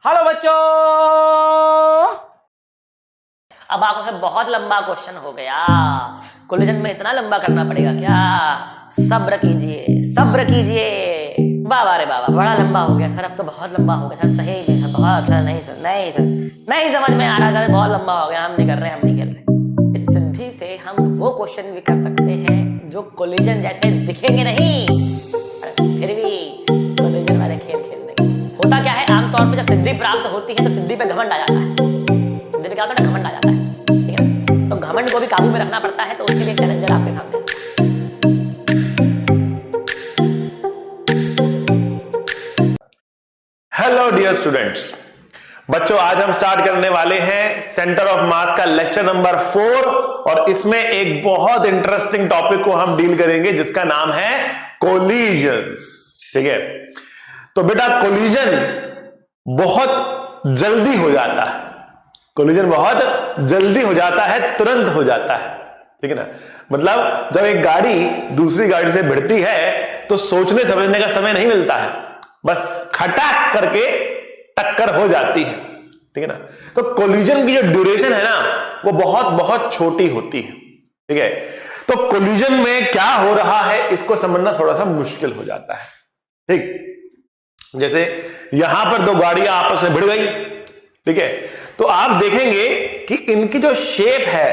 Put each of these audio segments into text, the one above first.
Hello बच्चों। अब आपको बहुत लंबा क्वेश्चन हो गया, कोलिजन में इतना लंबा करना पड़ेगा क्या? सब्र कीजिए, सब्र कीजिए। बाबा रे बाबा, बड़ा लंबा हो गया सर, अब तो बहुत लंबा हो गया सर, सही में सर, बहुत सर, नहीं सर, नहीं सर, नहीं समझ में आ रहा सर, बहुत लंबा हो गया, हम नहीं कर रहे, हम नहीं खेल रहे। इस सिद्धि से हम वो क्वेश्चन भी कर सकते हैं जो कोलिजन जैसे दिखेंगे नहीं, फिर भी कोलिजन वाले खेल खेल देंगे। होता क्या है, आमतौर पर जब सिद्धि प्राप्त होती है तो सिद्धि पे घमंड आ जाता है, सिद्धि पे क्या होता है, घमंड आ जाता है, ठीक है ना? तो घमंड को भी काबू में रखना पड़ता है, तो उसके लिए चैलेंजर आपके सामने। हेलो डियर स्टूडेंट्स, बच्चों आज हम स्टार्ट करने वाले हैं सेंटर ऑफ मास का लेक्चर नंबर 4 और इसमें एक बहुत इंटरेस्टिंग टॉपिक को हम डील करेंगे जिसका नाम है कोलिजन्स। ठीक है, तो बेटा कोलिजन बहुत जल्दी हो जाता है, कोलिजन बहुत जल्दी हो जाता है, तुरंत हो जाता है, ठीक है ना? मतलब जब एक गाड़ी दूसरी गाड़ी से भिड़ती है तो सोचने समझने का समय नहीं मिलता है, बस खटाक करके टक्कर हो जाती है, ठीक है ना? तो कोलिजन की जो ड्यूरेशन है ना वो बहुत बहुत छोटी होती है, ठीक है? तो कोलिजन में क्या हो रहा है इसको समझना थोड़ा सा मुश्किल हो जाता है। ठीक, जैसे यहां पर दो गाड़ियां आपस में भिड़ गई, ठीक है, तो आप देखेंगे कि इनकी जो शेप है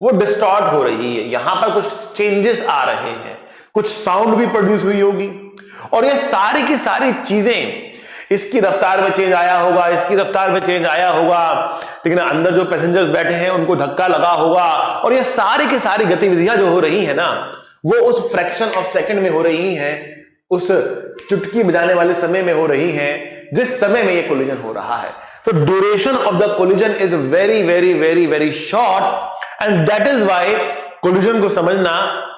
वो डिस्टॉर्ट हो रही है, यहां पर कुछ चेंजेस आ रहे हैं, कुछ साउंड भी प्रोड्यूस हुई होगी, और ये सारी की सारी चीजें, इसकी रफ्तार में चेंज आया होगा, इसकी रफ्तार में चेंज आया होगा, लेकिन अंदर जो पैसेंजर्स बैठे हैं उनको धक्का लगा होगा, और ये सारी की सारी गतिविधियां जो हो रही है ना वो उस फ्रैक्शन ऑफ सेकंड में हो रही हैं, उस चुटकी बजाने वाले समय में हो रही हैं जिस समय में ये कोलिजन हो रहा है। तो duration of the collision is very very very very short and that is why collision को समझना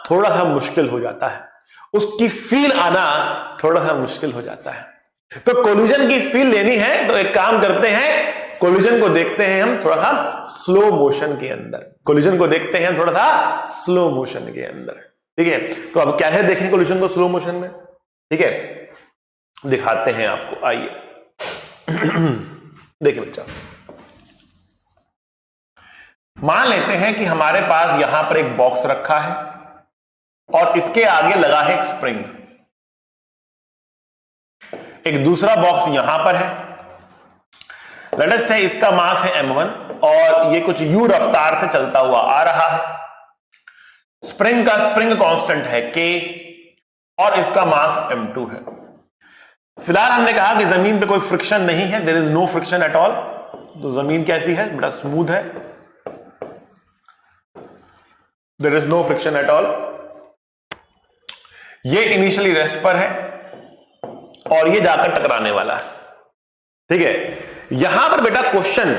थोड़ा सा मुश्किल हो जाता है, उसकी फील आना थोड़ा सा मुश्किल हो जाता है। तो कोलिजन की फील लेनी है तो एक काम करते हैं, कोलिजन को देखते हैं हम थोड़ा सा स्लो मोशन के अंदर, कोलिजन को देखते हैं थोड़ा सा स्लो मोशन के अंदर, ठीक है? तो अब कैसे देखें कोलिजन को स्लो मोशन में, ठीक है, दिखाते हैं आपको, आइए देखिए बच्चा, मान लेते हैं कि हमारे पास यहां पर एक बॉक्स रखा है और इसके आगे लगा है एक स्प्रिंग, एक दूसरा बॉक्स यहां पर है, लेट अस से इसका मास है m1 और ये कुछ u रफ्तार से चलता हुआ आ रहा है, स्प्रिंग का स्प्रिंग कांस्टेंट है k और इसका मास m2 है। फिलहाल हमने कहा कि जमीन पे कोई फ्रिक्शन नहीं है, there is no friction at all, तो जमीन कैसी है बड़ा स्मूथ है, there is no friction at all, ये इनिशियली रेस्ट पर है और ये जाकर टकराने वाला है, ठीक है? यहां पर बेटा क्वेश्चन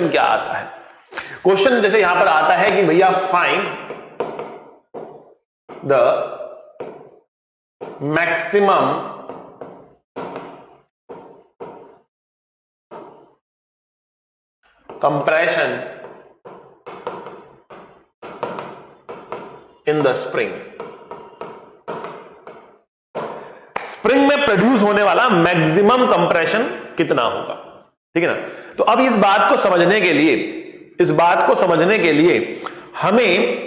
क्या आता है, क्वेश्चन जैसे यहां पर आता है कि भैया find the maximum compression in the spring, spring में प्रोड्यूस होने वाला मैक्सिमम कंप्रेशन कितना होगा, ठीक है ना? तो अब इस बात को समझने के लिए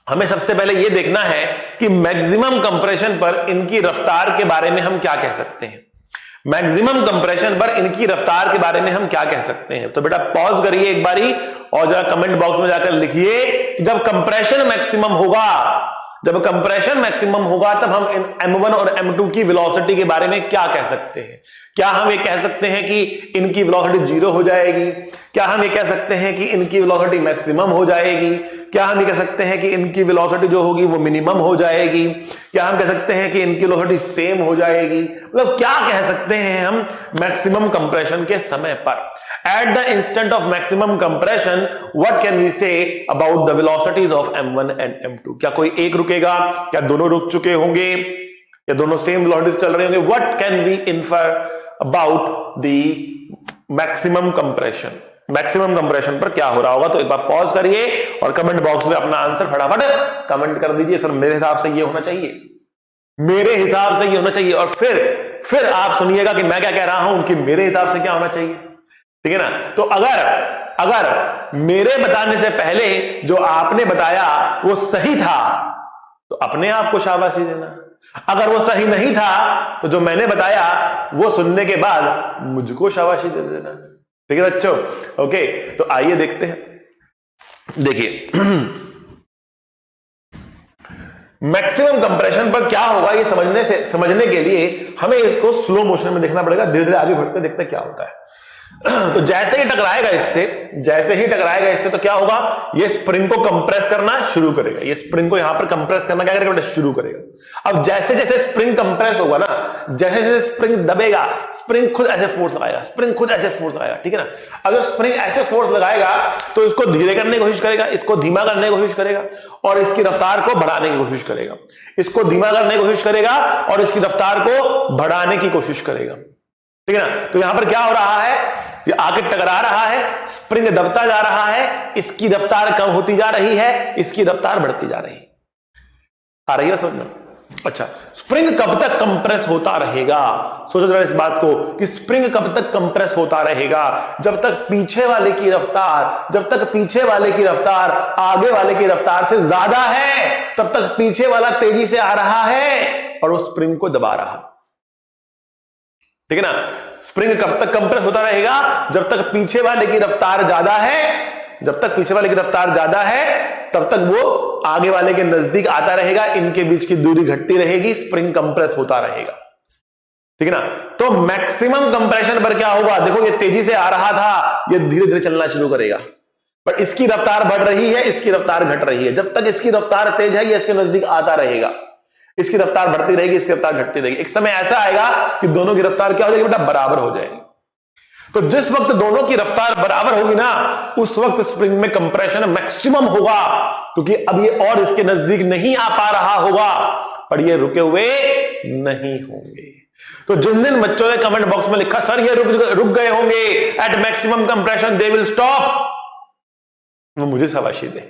हमें सबसे पहले यह देखना है कि मैक्सिमम कंप्रेशन पर इनकी रफ्तार के बारे में हम क्या कह सकते हैं, मैक्सिमम कंप्रेशन पर इनकी रफ्तार के बारे में हम क्या कह सकते हैं। तो बेटा पॉज करिए एक बारी और जरा कमेंट बॉक्स में जाकर लिखिए कि जब कंप्रेशन मैक्सिमम होगा तब हम इन m1 और m2 की वेलोसिटी के बारे में क्या कह सकते हैं। क्या हम ये कह सकते हैं कि इनकी वेलोसिटी 0 हो जाएगी, क्या हम ये कह सकते हैं कि इनकी वेलोसिटी मैक्सिमम हो जाएगी, क्या हम ये कह सकते हैं कि इनकी वेलोसिटी जो होगी वो मिनिमम हो जाएगी, क्या हम कह सकते हैं कि इनकी वेलोसिटी सेम हो जाएगी, मतलब क्या कह सकते हैं हम मैक्सिमम कंप्रेशन के समय पर। At the instant of maximum compression, what can we say about the velocities of m1 and m2? क्या कोई एक रुकेगा, क्या दोनों रुक चुके होंगे, या दोनों सेम वेलोसिटीज चल रहे होंगे? What can we infer about the maximum compression? Maximum compression पर क्या हो रहा होगा? तो एक बार पॉज करिए और कमेंट बॉक्स में अपना आंसर फटाफट कमेंट कर दीजिए। सर मेरे हिसाब से ये होना चाहिए, मेरे हिसाब से ये होना चाहिए। और फिर आप सुनिएगा कि मैं क्या कह रहा हूं कि मेरे हिसाब से क्या होना चाहिए, ठीक है ना। तो अगर मेरे बताने से पहले जो आपने बताया वो सही था तो अपने आप को शाबाशी देना, अगर वो सही नहीं था तो जो मैंने बताया वो सुनने के बाद मुझको शाबाशी दे देना, ठीक है बच्चों। ओके, तो आइए देखते हैं। देखिए मैक्सिमम कंप्रेशन पर क्या होगा ये समझने के लिए हमें इसको स्लो मोशन में देखना पड़ेगा, धीरे धीरे आगे बढ़ते देखते क्या होता है। तो जैसे ही टकराएगा इससे तो क्या होगा, ये स्प्रिंग को कंप्रेस करना शुरू करेगा, ये स्प्रिंग को यहां पर कंप्रेस करना क्या करेगा, शुरू करेगा। अब जैसे जैसे स्प्रिंग कंप्रेस होगा ना, जैसे जैसे स्प्रिंग दबेगा, स्प्रिंग खुद ऐसे फोर्स लगाएगा, ठीक है ना। अगर स्प्रिंग ऐसे फोर्स लगाएगा तो इसको धीरे करने की कोशिश करेगा, इसको धीमा करने की कोशिश करेगा और इसकी रफ्तार को बढ़ाने की कोशिश करेगा, इसको धीमा करने की कोशिश करेगा और इसकी रफ्तार को बढ़ाने की कोशिश करेगा, ठीक है ना। तो यहां पर क्या हो रहा है, ये आके टकरा रहा है, स्प्रिंग दबता जा रहा है, इसकी रफ्तार कम होती जा रही है, इसकी रफ्तार बढ़ती जा रही है। आ रही है समझ में? अच्छा, स्प्रिंग कब तक कंप्रेस होता रहेगा, सोचो जरा इस बात को कि स्प्रिंग कब तक कंप्रेस होता रहेगा, जब तक पीछे वाले की रफ्तार आगे वाले की रफ्तार से ज्यादा है, तब तक पीछे वाला तेजी से आ रहा है और वो स्प्रिंग को दबा रहा, ठीक है ना। स्प्रिंग कब तक कंप्रेस होता रहेगा, जब तक पीछे वाले की रफ्तार ज्यादा है, तब तक वो आगे वाले के नजदीक आता रहेगा, इनके बीच की दूरी घटती रहेगी, स्प्रिंग कंप्रेस होता रहेगा, ठीक है ना। तो मैक्सिमम कंप्रेशन पर क्या होगा, देखो ये तेजी से आ रहा था, ये धीरे धीरे चलना शुरू करेगा, पर इसकी रफ्तार बढ़ रही है, इसकी रफ्तार घट रही है। जब तक इसकी रफ्तार तेज है ये इसके नजदीक आता रहेगा, इसकी रफ्तार बढ़ती रहेगी, इसकी रफ्तार घटती रहेगी। एक समय ऐसा आएगा कि दोनों की रफ्तार क्या हो जाएगी बेटा, बराबर हो जाएगी। तो जिस वक्त दोनों की रफ्तार बराबर होगी ना, उस वक्त स्प्रिंग में कंप्रेशन मैक्सिमम होगा, क्योंकि अब ये और इसके नजदीक नहीं आ पा रहा होगा और ये रुके हुए नहीं होंगे। तो जिन दिन बच्चों ने कमेंट बॉक्स में लिखा सर ये रुक गए होंगे at maximum compression they will stop, वो मुझे शाबाशी दें,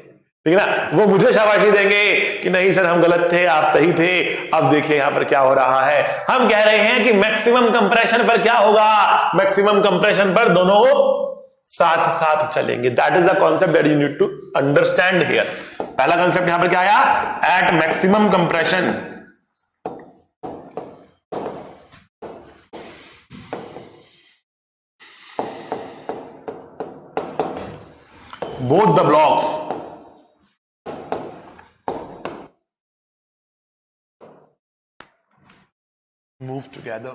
ठीक है ना, वो मुझे शाबाशी देंगे कि नहीं सर हम गलत थे, आप सही थे। अब देखिए यहां पर क्या हो रहा है, हम कह रहे हैं कि मैक्सिमम कंप्रेशन पर क्या होगा, मैक्सिमम कंप्रेशन पर दोनों साथ साथ चलेंगे। That is the concept that you need to understand here. पहला कॉन्सेप्ट यहां पर क्या आया, at maximum compression both the blocks move together.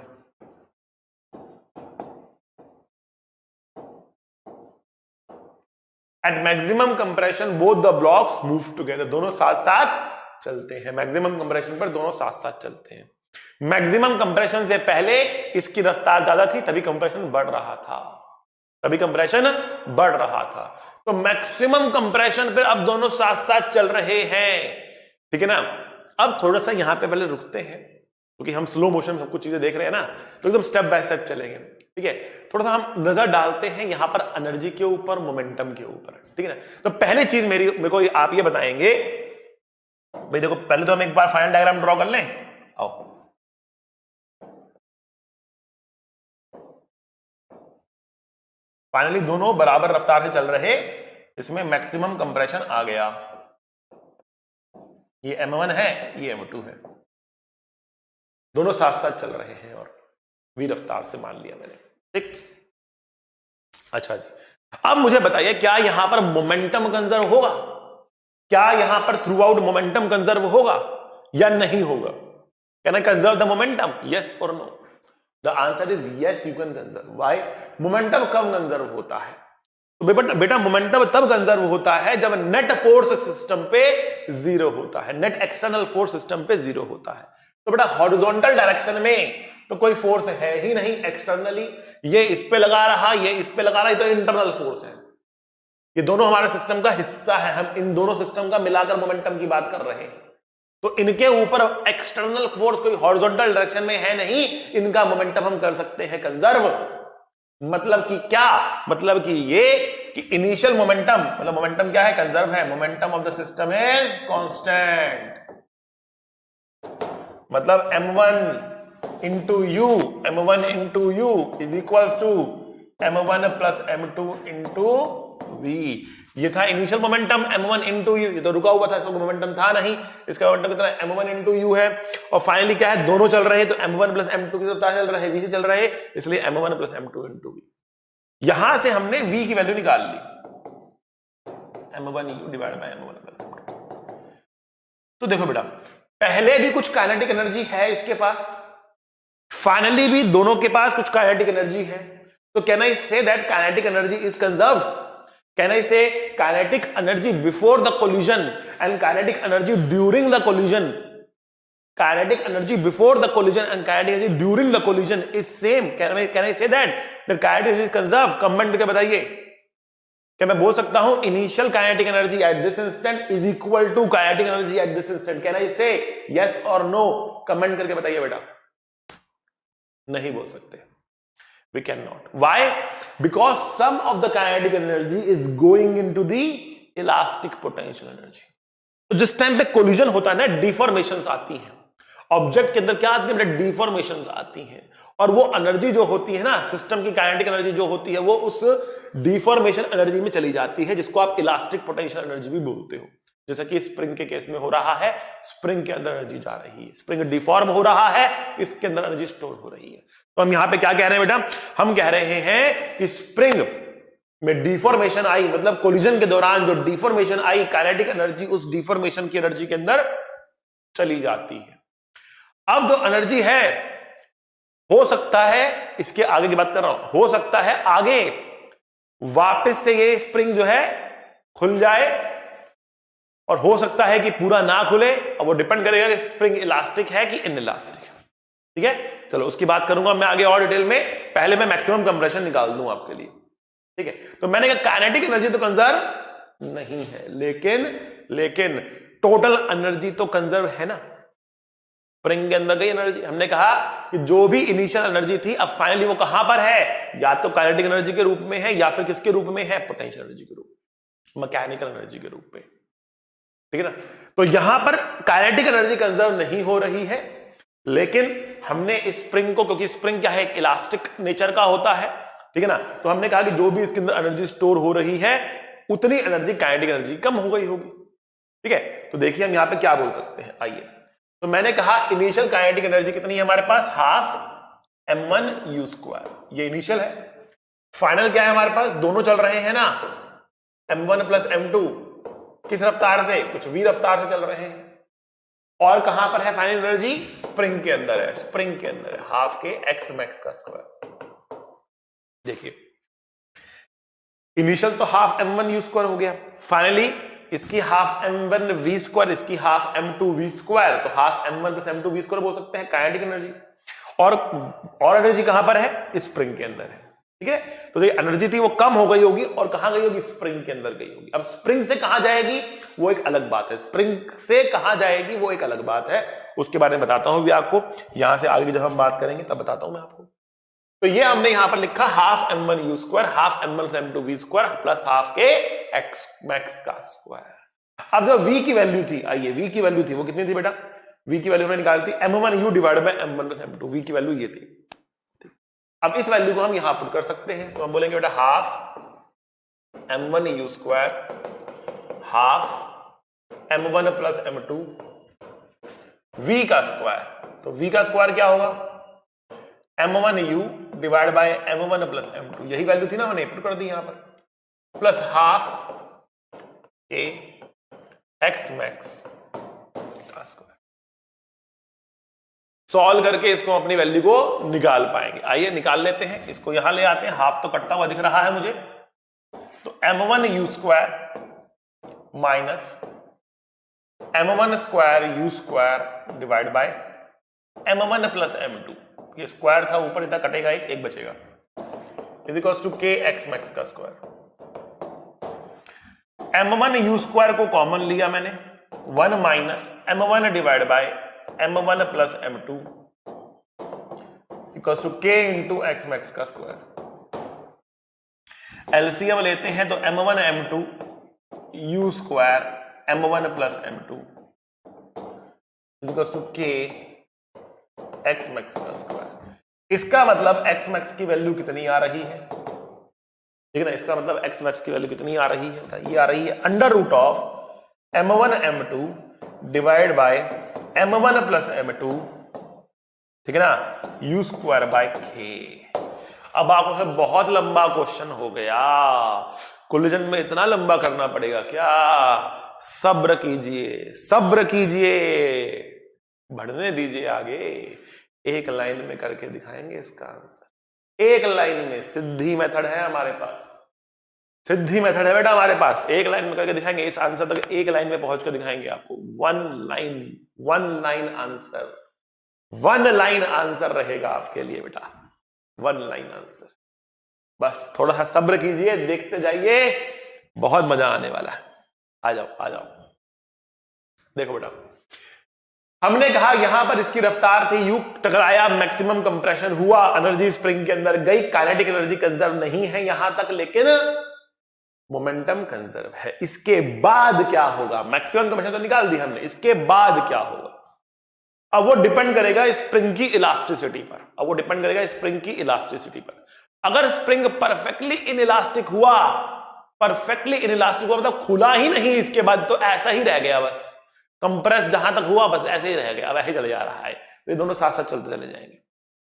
At maximum compression both the blocks move together, दोनों साथ साथ चलते हैं। मैक्सिमम कंप्रेशन पर दोनों साथ साथ चलते हैं। मैक्सिमम कंप्रेशन से पहले इसकी रफ्तार ज्यादा थी, तभी कंप्रेशन बढ़ रहा था, तो मैक्सिमम कंप्रेशन पे अब दोनों साथ साथ चल रहे हैं, ठीक है ना। अब थोड़ा सा यहां पे पहले रुकते हैं, क्योंकि हम स्लो मोशन में सब कुछ चीजें देख रहे हैं ना, तो एकदम स्टेप बाय स्टेप चलेंगे, ठीक है। थोड़ा सा हम नजर डालते हैं यहां पर एनर्जी के ऊपर, मोमेंटम के ऊपर, ठीक है ना। तो पहली चीज मेरे को आप ये बताएंगे भाई, देखो पहले तो हम एक बार फाइनल डायग्राम ड्रॉ कर लें, आओ। फाइनली दोनों बराबर रफ्तार से चल रहे, इसमें मैक्सिमम कंप्रेशन आ गया, ये M1 है, ये M2 है, दोनों साथ साथ चल रहे हैं और वी रफ्तार से मान लिया मैंने, ठीक। अच्छा जी, अब मुझे बताइए क्या यहां पर मोमेंटम कंजर्व होगा, क्या यहां पर थ्रू आउट मोमेंटम कंजर्व होगा या नहीं होगा? Can I conserve the momentum, yes और no? The answer is yes, you can conserve. Why? Momentum कब कंजर्व होता है? तो बेटा मोमेंटम तब कंजर्व होता है जब नेट फोर्स सिस्टम पे जीरो होता है, नेट एक्सटर्नल फोर्स सिस्टम पे जीरो होता है। तो बेटा हॉरिजॉन्टल डायरेक्शन में तो कोई फोर्स है ही नहीं एक्सटर्नली, ये इस पे लगा रहा, ये इस पे लगा रहा, ये तो इंटरनल फोर्स है, ये दोनों हमारे सिस्टम का हिस्सा है, हम इन दोनों सिस्टम का मिलाकर मोमेंटम की बात कर रहे हैं। तो इनके ऊपर एक्सटर्नल फोर्स कोई हॉरिजॉन्टल डायरेक्शन में है नहीं, इनका मोमेंटम हम कर सकते हैं कंजर्व। मतलब कि क्या? मतलब कि ये कि इनिशियल मोमेंटम, मतलब मोमेंटम क्या है? कंजर्व है। Momentum of the system is constant, मतलब m1 into u is equals to m1 plus m2 into v. ये था initial momentum m1 into you, ये तो रुका हुआ था, इसका मोमेंटम था नहीं, इसका मोमेंटम कितना m1 इंटू यू है। और फाइनली क्या है, दोनों चल रहे हैं तो m1 प्लस m2 की तरफ चल रहा है, v से चल रहे हैं, इसलिए m1 plus m2 into we. यहां से हमने v की वैल्यू निकाल ली, m1 u divide by m1 plus m2। तो देखो बेटा, पहले भी कुछ काइनेटिक एनर्जी है इसके पास, फाइनली भी दोनों के पास कुछ काइनेटिक एनर्जी है। तो can I say that kinetic energy is conserved? Can I say kinetic energy before the collision and kinetic energy during the collision, kinetic energy before the collision and kinetic energy during the collision is same? Can I say that kinetic energy is conserved? Comment करके बताइए। क्या मैं बोल सकता हूं initial kinetic energy at this instant is equal to kinetic energy at this instant? Can I say yes और no? Comment करके बताइए बेटा। नहीं बोल सकते, we cannot. Why? Because some of the kinetic energy is going into the elastic potential energy. तो जिस time पे कोलिजन होता है ना, डिफॉर्मेशंस आती हैं ऑब्जेक्ट के अंदर, क्या आती है बेटा? डिफॉर्मेशंस आती हैं, और वो एनर्जी जो होती है ना, सिस्टम की काइनेटिक एनर्जी जो होती है, वो उस डिफॉर्मेशन एनर्जी में चली जाती है, जिसको आप इलास्टिक पोटेंशियल एनर्जी भी बोलते हो। जैसा कि स्प्रिंग के केस में हो रहा है, स्प्रिंग के अंदर एनर्जी जा रही है, स्प्रिंग डिफॉर्म हो रहा है, इसके अंदर एनर्जी स्टोर हो रही है। तो हम यहां पे क्या कह रहे हैं बेटा? हम कह रहे हैं कि स्प्रिंग में डिफॉर्मेशन आई, मतलब कोलिजन के दौरान जो डिफॉर्मेशन आई, काइनेटिक एनर्जी उस डिफॉर्मेशन की एनर्जी के अंदर चली जाती है। अब जो एनर्जी है, हो सकता है, इसके आगे की बात कर रहा हूं, हो सकता है आगे वापस से ये स्प्रिंग जो है खुल जाए, और हो सकता है कि पूरा ना खुले, और वो डिपेंड करेगा कि स्प्रिंग इलास्टिक है कि इनइलास्टिक है। ठीक है, चलो उसकी बात करूंगा मैं आगे और डिटेल में, पहले मैं मैक्सिमम कंप्रेशन निकाल दूं आपके लिए। ठीक है, तो मैंने कहा काइनेटिक एनर्जी तो कंजर्व नहीं है, लेकिन टोटल एनर्जी तो कंजर्व है ना। स्प्रिंग के अंदर गई एनर्जी, हमने कहा कि जो भी इनिशियल एनर्जी थी, अब फाइनली वो कहां पर है? या तो काइनेटिक एनर्जी के रूप में है, या फिर किसके रूप में है? पोटेंशियल एनर्जी के रूप में, मैकेनिकल एनर्जी के रूप में। ठीक है ना, तो यहां पर काइनेटिक एनर्जी कंजर्व नहीं हो रही है, लेकिन हमने स्प्रिंग को, क्योंकि स्प्रिंग क्या है, एक इलास्टिक नेचर का होता है, ठीक है ना, तो हमने कहा कि जो भी इसके अंदर एनर्जी स्टोर हो रही है, उतनी एनर्जी काइनेटिक एनर्जी कम हो गई होगी। ठीक है, तो देखिए हम यहां पे क्या बोल सकते हैं, आइए। तो मैंने कहा इनिशियल काइनेटिक एनर्जी कितनी है हमारे पास? हाफ m1 u स्क्वायर, ये इनिशियल है। फाइनल क्या है हमारे पास? दोनों चल रहे हैं ना, m1 प्लस m2, किस रफ्तार से? कुछ v रफ्तार से चल रहे हैं। और कहां पर है फाइनल एनर्जी? स्प्रिंग के अंदर है, स्प्रिंग के अंदर है, हाफ के x मैक्स का स्क्वायर। देखिए इनिशियल तो हाफ m1 u स्क्वायर हो गया, फाइनली इसकी हाफ m1 v स्क्वायर, इसकी हाफ m2 v स्क्वायर, तो half m1 plus m2 v square बोल सकते हैं काइनेटिक एनर्जी। और एनर्जी कहां पर है? स्प्रिंग के अंदर है। ठीक है, तो जो एनर्जी थी वो कम हो गई होगी, और कहां गई होगी? स्प्रिंग के अंदर गई होगी। अब स्प्रिंग से कहां जाएगी वो एक अलग बात है, स्प्रिंग से कहां जाएगी वो एक अलग बात है, उसके बारे में बताता हूं भी आपको, यहां से आगे जब हम बात करेंगे तब बताता हूं मैं आपको। तो ये हमने यहां पर लिखा half m1 u square, half m1 plus m2 v square, plus half के x मैक्स का स्क्वायर। अब जो v की वैल्यू थी, आइए v की वैल्यू थी वो कितनी थी बेटा? v की वैल्यू हमने निकाली थी m1 u divide by m1 plus m2, v की वैल्यू ये थी। अब इस वैल्यू को हम यहां पुट कर सकते हैं, तो हम बोलेंगे बेटा half m1 u square, half m1 plus m2 v का स्क्वायर। तो v का स्क्वायर क्या होगा? m1 u divide by m1 plus m2, यही वैल्यू थी ना, मैंने पुट कर दी यहां पर, प्लस हाफ के x मैक्स का स्क्वायर। सॉल्व करके इसको अपनी वैल्यू को निकाल पाएंगे। आइए निकाल लेते हैं, इसको यहां ले आते हैं, हाफ तो कटता हुआ दिख रहा है मुझे, तो m1 u square minus m1 square u square divide by m1 plus m2, ये स्क्वायर था ऊपर, इतना कटेगा, एक बचेगा, is equals to k x max का स्क्वायर। m1 u स्क्वायर को कॉमन लिया मैंने, 1 minus m1 divide by m1 plus m2 equals to k into x max का स्क्वायर। एलसीएम लेते हैं तो m1 m2 u square m1 plus m2 equals to k x max का square. इसका मतलब एक्स मैक्स की वैल्यू कितनी आ रही है, ठीक है ना, इसका मतलब एक्स मैक्स की वैल्यू कितनी आ रही है, ये आ रही है under root of m1 m2 divide by m1 plus m2, ठीक है ना, u स्क्वायर बाय k। अब आपको बहुत लंबा क्वेश्चन हो गया, कोलिजन में इतना लंबा करना पड़ेगा क्या? सब्र कीजिए, सब्र कीजिए, बढ़ने दीजिए आगे। एक लाइन में करके दिखाएंगे इसका आंसर, एक लाइन में। सिद्धि मेथड है हमारे पास, सिद्धि मेथड है बेटा हमारे पास। एक लाइन में करके दिखाएंगे इस आंसर तक, एक लाइन में पहुंच कर दिखाएंगे आपको। One line answer, one line answer रहेगा आपके लिए बेटा, वन लाइन आंसर। बस थोड़ा सा सब्र कीजिए, देखते जाइए, बहुत मजा आने वाला है। आ जाओ आ जाओ, देखो बेटा, हमने कहा यहां पर इसकी रफ्तार थी, यू टकराया, मैक्सिमम कंप्रेशन हुआ, एनर्जी स्प्रिंग के अंदर गई, काइनेटिक एनर्जी कंजर्व नहीं है यहां तक, लेकिन मोमेंटम कंजर्व है। इसके बाद क्या होगा? मैक्सिमम कंप्रेशन तो निकाल दी हमने, इसके बाद क्या होगा? अब वो डिपेंड करेगा स्प्रिंग की इलास्टिसिटी पर, अब वो डिपेंड करेगा स्प्रिंग की इलास्टिसिटी पर। अगर स्प्रिंग परफेक्टली इनइलास्टिक हुआ, परफेक्टली इनइलास्टिक हुआ मतलब खुला ही नहीं इसके बाद, तो ऐसा ही रह गया, बस कंप्रेस जहां तक हुआ बस ऐसे ही रह गया, अब ऐसे चले जा रहा है। ये दोनों साथ साथ चलते चले जाएंगे,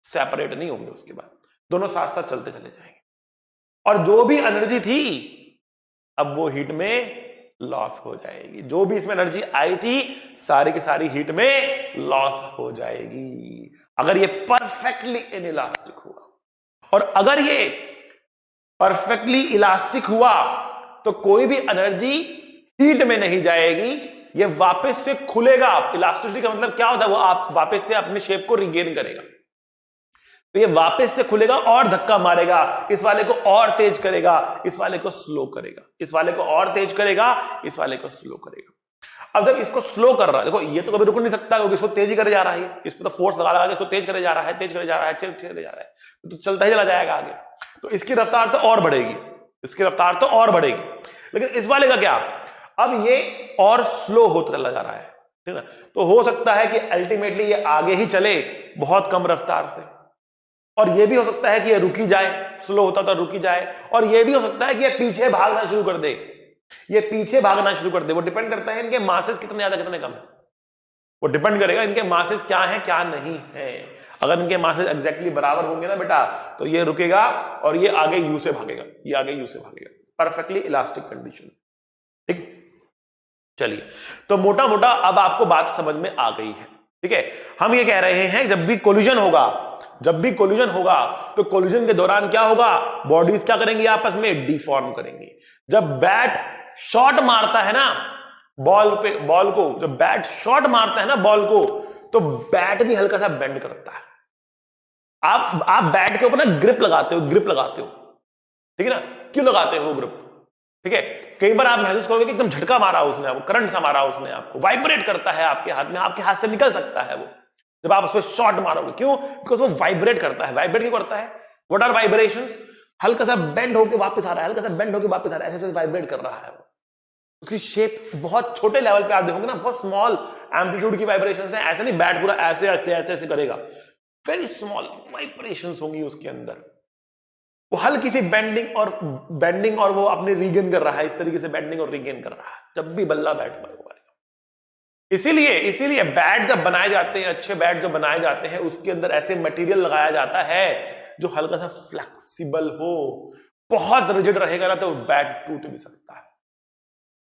सेपरेट नहीं होंगे, उसके बाद दोनों साथ साथ चलते चले जाएंगे। और जो भी एनर्जी थी अब वो हीट में लॉस हो जाएगी, जो भी इसमें एनर्जी आई थी सारी की सारी हीट में लॉस हो जाएगी, अगर ये परफेक्टली इनइलास्टिक हुआ। और अगर ये परफेक्टली इलास्टिक हुआ तो कोई भी एनर्जी हीट में नहीं जाएगी, ये वापस से खुलेगा। इलास्टिसिटी का मतलब क्या होता है? वो आप वापस से अपनी शेप को रिगेन करेगा, तो ये वापस से खुलेगा और धक्का मारेगा, इस वाले को और तेज करेगा, इस वाले को स्लो करेगा, इस वाले को और तेज करेगा, इस वाले को स्लो करेगा। अब जब इसको स्लो कर रहा है, देखो ये तो कभी रुक नहीं सकता क्योंकि इसको तेजी करे जा रहा है, इस पर तो फोर्स लगा इसको तेज करे जा रहा है, तेज करे जा रहा है, तेज करे जा रहा है, तो चलता ही चला जाएगा आगे, तो इसकी रफ्तार तो और बढ़ेगी, इसकी रफ्तार तो और बढ़ेगी। लेकिन इस वाले का क्या? अब ये और स्लो होता चला जा रहा है, ठीक है ना, तो हो सकता है कि अल्टीमेटली ये आगे ही चले बहुत कम रफ्तार से, और ये भी हो सकता है कि ये रुकी जाए, स्लो होता तो रुकी जाए, और ये भी हो सकता है कि ये पीछे भागना शुरू कर दे, ये पीछे भागना शुरू कर दे। वो डिपेंड करता है इनके मासेस कितने ज्यादा कितने कम है, वो डिपेंड करेगा इनके मासेस क्या है क्या नहीं है। अगर इनके मासेस एग्जैक्टली बराबर होंगे ना बेटा, तो ये रुकेगा और ये आगे यू से भागेगा, ये आगे यू से भागेगा, परफेक्टली इलास्टिक कंडीशन। ठीक, चलिए, तो मोटा मोटा अब आपको बात समझ में आ गई है, ठीक है। हम ये कह रहे हैं जब भी कोलिजन होगा, जब भी कोलिजन होगा तो कोलिजन के दौरान क्या होगा? बॉडीज क्या करेंगी? आपस में डिफॉर्म करेंगी। जब बैट शॉट मारता है ना बॉल पे, बॉल को जब बैट शॉट मारता है ना बॉल को, तो बैट भी हल्का सा बेंड करता है। आप बैट के ऊपर ना ग्रिप लगाते हो, ग्रिप लगाते हो, ठीक है ना। क्यों लगाते हो वो ग्रिप? ठीक है, कई बार आप महसूस करोगे कि एकदम झटका मारा उसने, आपको करंट सा मारा उसने, आपको वाइब्रेट करता है आपके हाथ में, आपके हाथ से निकल सकता है वो जब आप उस पर शॉट मारोगे। क्यों? बिकॉज वो वाइब्रेट करता है। वाइब्रेट क्यों करता है? What are vibrations? हल्का सा बेंड होकर वापस आ रहा है, हल्का सा बेंड होकर वापस आ रहा है, ऐसे वाइब्रेट कर रहा है वो। उसकी शेप बहुत छोटे लेवल पे आप देखोगे ना, बहुत स्मॉल एम्पलीट्यूड की वाइब्रेशंस है, ऐसे नहीं बैट पूरा ऐसे ऐसे ऐसे ऐसे करेगा, वेरी स्मॉल वाइब्रेशंस होंगी उसके अंदर। वो हल्की सी बेंडिंग और वो अपने रीगेन कर रहा है, इस तरीके से बेंडिंग और रीगेन कर रहा है जब भी बल्ला बैट पर मारेगा। इसीलिए बैट जब बनाए जाते हैं, अच्छे बैट जो बनाए जाते हैं, उसके अंदर ऐसे मटेरियल लगाया जाता है जो हल्का सा फ्लेक्सिबल हो। बहुत रिजिड रहेगा ना तो बैट टूट भी सकता है,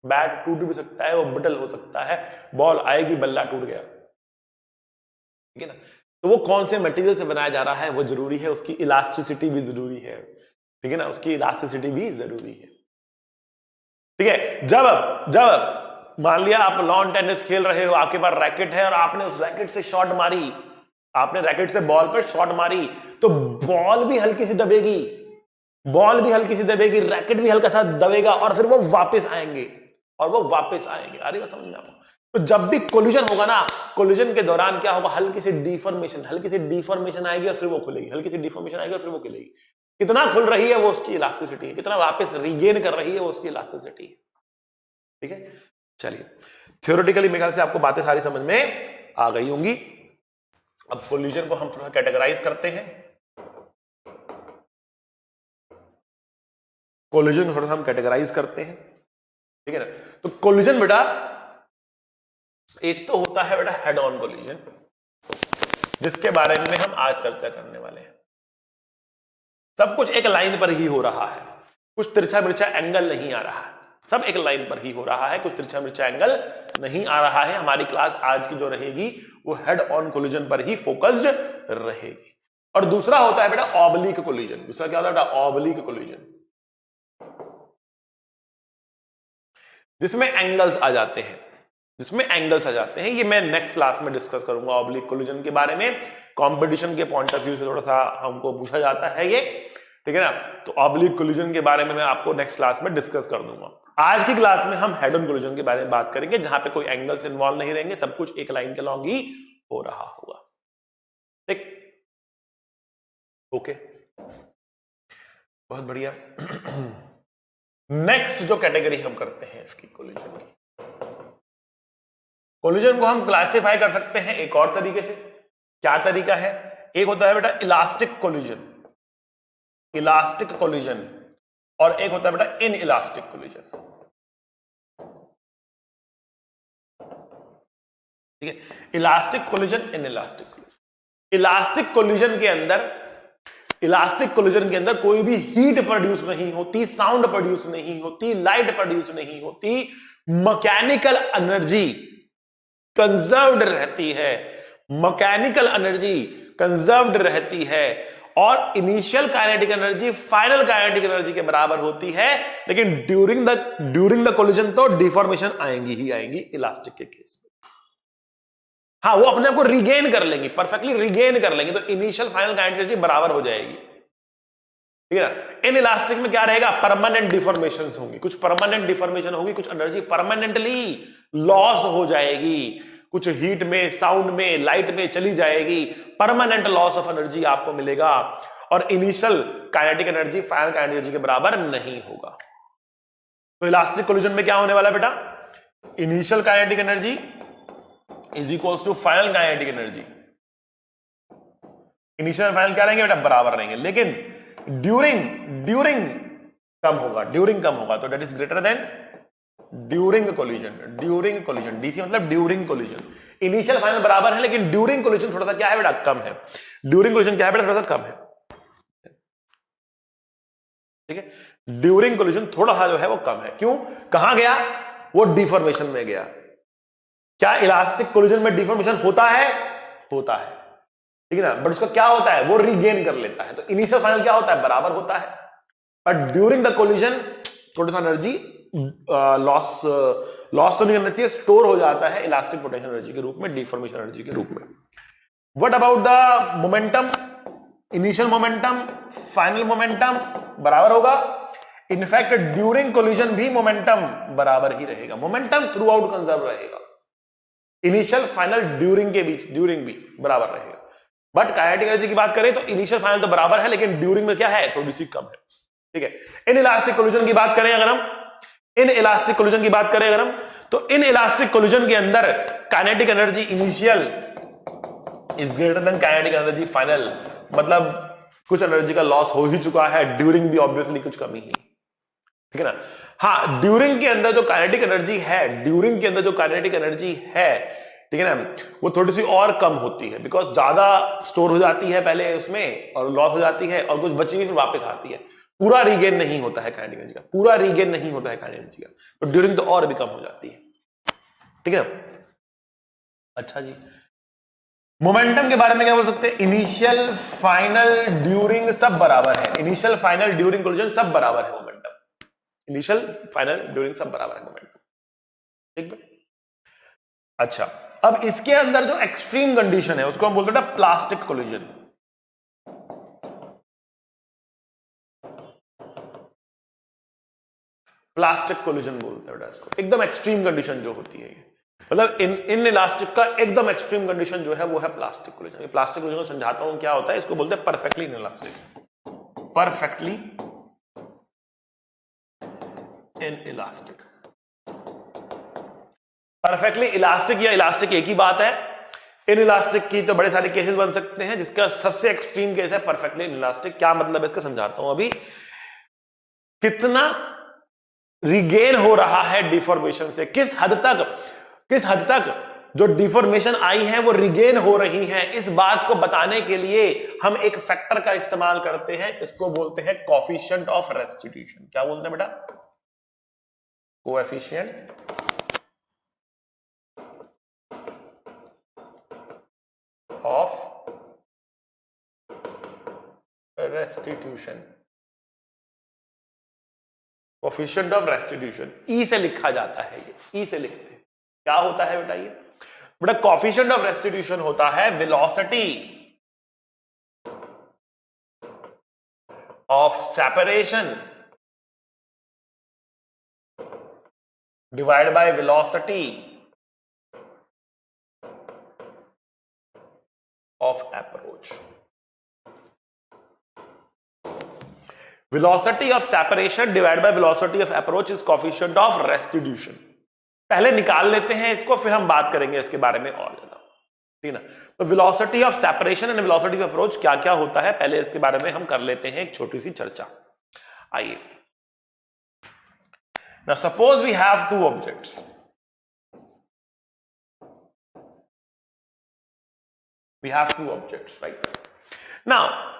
बैट टूट भी सकता है, वो ब्रिटल हो सकता है, बॉल आएगी बल्ला टूट गया, ठीक है ना। तो वो कौन से मटेरियल से बनाया जा रहा है वो जरूरी है, उसकी इलास्टिसिटी भी जरूरी है, ठीक है ना, उसकी इलास्टिसिटी भी जरूरी है, ठीक है। जब मान लिया आप लॉन टेनिस खेल रहे हो, आपके पास रैकेट है और आपने उस रैकेट से शॉट मारी, आपने रैकेट से बॉल पर शॉट मारी, तो बॉल भी हल्की सी दबेगी, बॉल भी हल्की सी दबेगी, रैकेट भी हल्का सा दबेगा, और फिर वो वापस आएंगे और वो वापस आएंगे। अरे बस समझ में आपको। तो जब भी कोलिजन होगा ना, कोलिजन के दौरान क्या होगा? हल्की सी डिफॉर्मेशन आएगी और फिर वो खुलेगी, हल्की सी डिफॉर्मेशन आएगी और फिर वो खुलेगी। कितना खुल रही है वो उसकी इलास्टिसिटी है, कितना वापस रीगेन कर रही है वो उसकी इलास्टिसिटी है, ठीक है। चलिए, थ्योरेटिकली मेरे ख्याल से आपको बातें सारी समझ में आ गई होंगी। अब कोलिजन को हम थोड़ा कैटेगराइज करते हैं, कोलिजन को थोड़ा हम कैटेगराइज करते हैं, ठीक है ना। तो कोलिजन बेटा एक तो होता है बेटा हेड ऑन कोलिजन, जिसके बारे में हम आज चर्चा करने वाले हैं। सब कुछ एक लाइन पर ही हो रहा है, कुछ तिरछा मिर्चा एंगल नहीं आ रहा है, सब एक लाइन पर ही हो रहा है, कुछ तिरछा मिर्चा एंगल नहीं आ रहा है। हमारी क्लास आज की जो रहेगी वो हेड ऑन कोलिजन पर ही फोकस्ड रहेगी। और दूसरा होता है बेटा ऑब्लिक कोलिजन। दूसरा क्या होता है बेटा? ऑब्लिक कोलिजन, जिसमें एंगल्स आ जाते हैं, जिसमें एंगल्स आ जाते हैं। ये मैं नेक्स्ट क्लास में डिस्कस करूंगा ऑब्लिक कोलिजन के बारे में। कंपटीशन के पॉइंट ऑफ व्यू से थोड़ा सा हमको पूछा जाता है ये, ठीक है ना। तो ऑब्लिक कोलिजन के बारे में मैं आपको नेक्स्ट क्लास में डिस्कस कर दूंगा। आज की क्लास में हम हेड ऑन कोलिजन के बारे में बात करेंगे, जहां पे कोई एंगल्स इन्वॉल्व नहीं रहेंगे, सब कुछ एक लाइन के लॉन्ग ही हो रहा होगा, ठीक, ओके, बहुत बढ़िया। नेक्स्ट जो कैटेगरी हम करते हैं इसकी कोलिजन की, कोलिजन को हम क्लासिफाई कर सकते हैं एक और तरीके से। क्या तरीका है? एक होता है बेटा इलास्टिक कोलिजन, इलास्टिक कोलिजन, और एक होता है बेटा इन इलास्टिक कोलिजन, ठीक है। Elastic collision, in elastic collision. Elastic collision के अंदर, इलास्टिक कोलिजन के अंदर कोई भी हीट प्रोड्यूस नहीं होती, साउंड प्रोड्यूस नहीं होती, लाइट प्रोड्यूस नहीं होती, मैकेनिकल एनर्जी कंजर्व्ड रहती है, मैकेनिकल एनर्जी कंजर्व्ड रहती है, और initial kinetic energy final kinetic energy के बराबर होती है। लेकिन ड्यूरिंग द कोलिजन तो डिफॉर्मेशन आएंगी ही आएंगी इलास्टिक के केस में। हाँ, वो अपने आप को रिगेन कर लेंगी, परफेक्टली रिगेन कर लेंगी, तो इनिशियल फाइनल काइनेटिक एनर्जी बराबर हो जाएगी, ठीक है ना। इन इलास्टिक में क्या रहेगा? परमानेंट डिफॉर्मेशन होंगी, कुछ परमानेंट डिफॉर्मेशन होगी, कुछ एनर्जी परमानेंटली लॉस हो जाएगी, कुछ हीट में, साउंड में, लाइट में चली जाएगी, परमानेंट लॉस ऑफ एनर्जी आपको मिलेगा, और initial kinetic energy final kinetic energy के बराबर नहीं होगा। तो इलास्टिक कोलिजन में क्या होने वाला बेटा? Initial kinetic energy is equals to final kinetic energy. Initial final क्या रहेंगे बेटा? बराबर रहेंगे, लेकिन ड्यूरिंग कम होगा, ड्यूरिंग कम होगा, तो that is greater than during collision. During collision, DC मतलब ड्यूरिंग कोलिजन। इनिशियल फाइनल बराबर है, लेकिन ड्यूरिंग कोलिजन थोड़ा सा क्या है बेटा? कम है। ड्यूरिंग कोलिजन क्या है बेटा? थोड़ा सा कम है, ठीक है। ड्यूरिंग कोलिजन थोड़ा सा जो है वो कम है। क्यों? कहां गया? वो डिफॉर्मेशन में गया। क्या इलास्टिक कोलिजन में डिफॉर्मेशन होता है? होता है, ठीक है ना, बट उसका क्या होता है? वो रीगेन कर लेता है। तो इनिशियल फाइनल क्या होता है? बराबर होता है, बट ड्यूरिंग द कोलिजन थोड़ा सा एनर्जी लॉस तो नहीं करना चाहिए, स्टोर हो जाता है इलास्टिक पोटेंशियल एनर्जी के रूप में, डिफॉर्मेशन एनर्जी के रूप में। What about the momentum? Initial momentum, final momentum बराबर होगा। इनफैक्ट ड्यूरिंग कोलिजन भी मोमेंटम बराबर ही रहेगा, मोमेंटम थ्रू आउट कंजर्व रहेगा। इनिशियल फाइनल ड्यूरिंग के बीच, ड्यूरिंग भी बराबर रहेगा। बट काइनेटिक एनर्जी की बात करें तो इनिशियल फाइनल तो बराबर है, लेकिन ड्यूरिंग में क्या है? थोड़ी सी कम है, ठीक है। इन इलास्टिक कोलिजन की बात करें अगर हम, इन इलास्टिक कोलिजन की बात करें अगर हम, तो इन इलास्टिक कोलिजन के अंदर kinetic energy initial is greater than kinetic energy final, मतलब कुछ एनर्जी का लॉस हो ही चुका है, ड्यूरिंग भी ऑब्वियसली कुछ कमी ही, ठीक है ना। हाँ, ड्यूरिंग के अंदर जो काइनेटिक एनर्जी है, ड्यूरिंग के अंदर जो काइनेटिक एनर्जी है, ठीक है ना, वो थोड़ी सी और कम होती है, बिकॉज ज्यादा स्टोर हो जाती है पहले उसमें और लॉस हो जाती है, और कुछ बची हुई फिर वापस आती है। पूरा रीगेन नहीं होता है काइनेटिक एनर्जी का, पूरा रीगेन नहीं होता है काइनेटिक एनर्जी का, तो ड्यूरिंग तो और भी कम हो जाती है, ठीक है ना। अच्छा जी, मोमेंटम के बारे में क्या बोल सकते हैं? इनिशियल फाइनल ड्यूरिंग सब बराबर है, इनिशियल फाइनल ड्यूरिंग कोलिजन सब बराबर है मोमेंटम, इनिशियल फाइनल ड्यूरिंग सब बराबर है मोमेंटम, ठीक है। अच्छा, अब इसके अंदर जो एक्सट्रीम कंडीशन है उसको हम बोलते हैं प्लास्टिक कोलिजन। प्लास्टिक कोलिजन बोलते हैं इसको, एकदम एक्सट्रीम कंडीशन जो होती है, मतलब इन इलास्टिक का एकदम एक्सट्रीम कंडीशन जो है वो है प्लास्टिक कोलिजन। प्लास्टिक कोलिजन को समझाता हूं क्या होता है, इसको बोलते हैं perfectly inelastic, perfectly inelastic. Perfectly elastic या इलास्टिक एक ही बात है, इनइलास्टिक की तो बड़े सारे केसेस बन सकते हैं, जिसका सबसे एक्सट्रीम केस है परफेक्टली इनइलास्टिक। क्या मतलब है इसका समझाता हूं अभी। कितना रिगेन हो रहा है डिफॉर्मेशन से, किस हद तक जो डिफॉर्मेशन आई है वो रिगेन हो रही है, इस बात को बताने के लिए हम एक फैक्टर का इस्तेमाल करते हैं, इसको बोलते हैं कोएफिशिएंट ऑफ रेस्टिट्यूशन। क्या बोलते हैं बेटा? Coefficient of restitution. Coefficient of restitution e से लिखा जाता है, ये ई से लिखते हैं। क्या होता है बेटा ये? बेटा कोएफिशिएंट ऑफ रेस्टिट्यूशन होता है velocity of separation divide by velocity of approach. Velocity of separation divide by velocity of approach is coefficient of restitution. पहले निकाल लेते हैं इसको, फिर हम बात करेंगे इसके बारे में और ज्यादा, ठीक ना। तो velocity of separation and velocity of approach क्या क्या होता है, पहले इसके बारे में हम कर लेते हैं एक छोटी सी चर्चा। आइए। Now suppose we have two objects, we have two objects, right. Now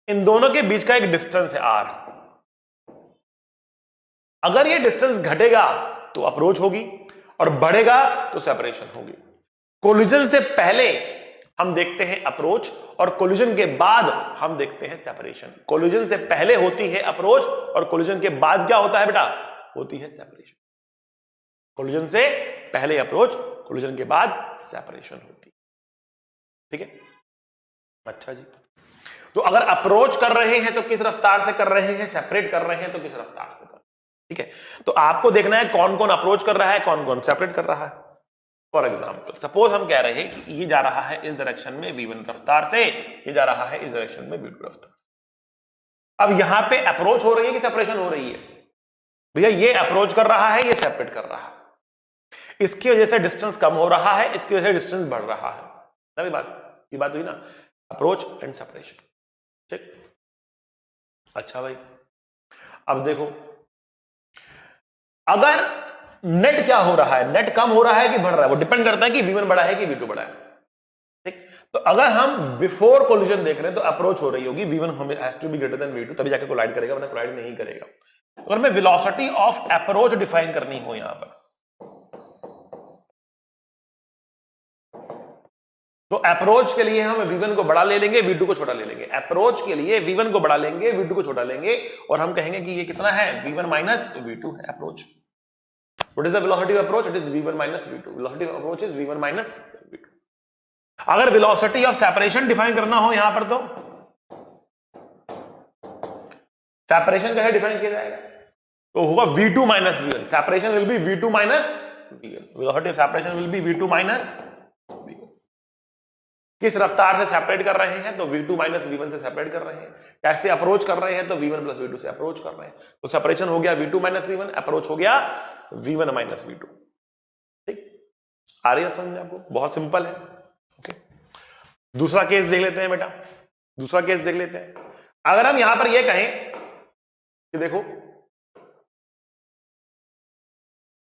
इन दोनों के बीच का एक डिस्टेंस है r। अगर ये डिस्टेंस घटेगा तो अप्रोच होगी और बढ़ेगा तो सेपरेशन होगी। कोलिजन से पहले हम देखते हैं अप्रोच और कोलिजन के बाद हम देखते हैं सेपरेशन। कोलिजन से पहले होती है अप्रोच और कोलिजन के बाद क्या होता है बेटा? होती है सेपरेशन। कोलिजन से पहले अप्रोच, कोलिजन के बाद सेपरेशन होती है, ठीक है। अच्छा जी, तो अगर अप्रोच कर रहे हैं तो किस रफ्तार से कर रहे हैं, सेपरेट कर रहे हैं तो किस रफ्तार से कर रहे हैं, ठीक है। तो आपको देखना है कौन कौन अप्रोच कर रहा है, कौन कौन सेपरेट कर रहा है। फॉर एग्जाम्पल सपोज हम कह रहे हैं कि ये जा रहा है इस डायरेक्शन में v1 रफ्तार से, ये जा रहा है इस डायरेक्शन में v2 रफ्तार से। अब यहां पे अप्रोच हो रही है कि सेपरेशन हो रही है? भैया ये अप्रोच कर रहा है, ये सेपरेट कर रहा है, इसकी वजह से डिस्टेंस कम हो रहा है, इसकी वजह से डिस्टेंस बढ़ रहा है। नवी बात, ये बात हुई ना, अप्रोच एंड सेपरेशन, ठीक। अच्छा भाई, अब देखो अगर नेट क्या हो रहा है, नेट कम हो रहा है कि बढ़ रहा है, वो डिपेंड करता है कि v1 बड़ा है कि v2 बड़ा है, ठीक। तो अगर हम बिफोर कोलिजन देख रहे हैं तो अप्रोच हो रही होगी, v1 हमें has to be greater than v2 तभी जाके कोलाइड करेगा, वरना कोलाइड नहीं करेगा। अगर मैं वेलोसिटी ऑफ अप्रोच डिफाइन करनी हो यहां पर, तो अप्रोच के लिए हम v1 को बड़ा ले लेंगे, v2 को छोटा ले लेंगे। अप्रोच के लिए v1 को बड़ा लेंगे, v2 को छोटा लेंगे और हम कहेंगे कि ये कितना है, v1 माइनस v2 है approach. What is the velocity of approach? It is v1 minus v2. Velocity of approach is v1 minus v2. अगर velocity of separation डिफाइन करना हो यहां पर, तो सेपरेशन कैसे डिफाइन किया जाएगा? तो होगा v2 minus v1. Separation will be v2 minus v1. Velocity of separation will be v2 minus v1. किस रफ्तार से सेपरेट कर रहे हैं? तो v2 माइनस v1 से सेपरेट कर रहे हैं। कैसे अप्रोच कर रहे हैं? तो v1 प्लस v2 से अप्रोच कर रहे हैं। तो सेपरेशन हो गया v2 माइनस v1, अप्रोच हो गया v1 माइनस v2, ठीक। आ रही है समझ में आपको? बहुत सिंपल है, ओके। दूसरा केस देख लेते हैं बेटा, दूसरा केस देख लेते हैं। अगर हम यहां पर यह कहें कि देखो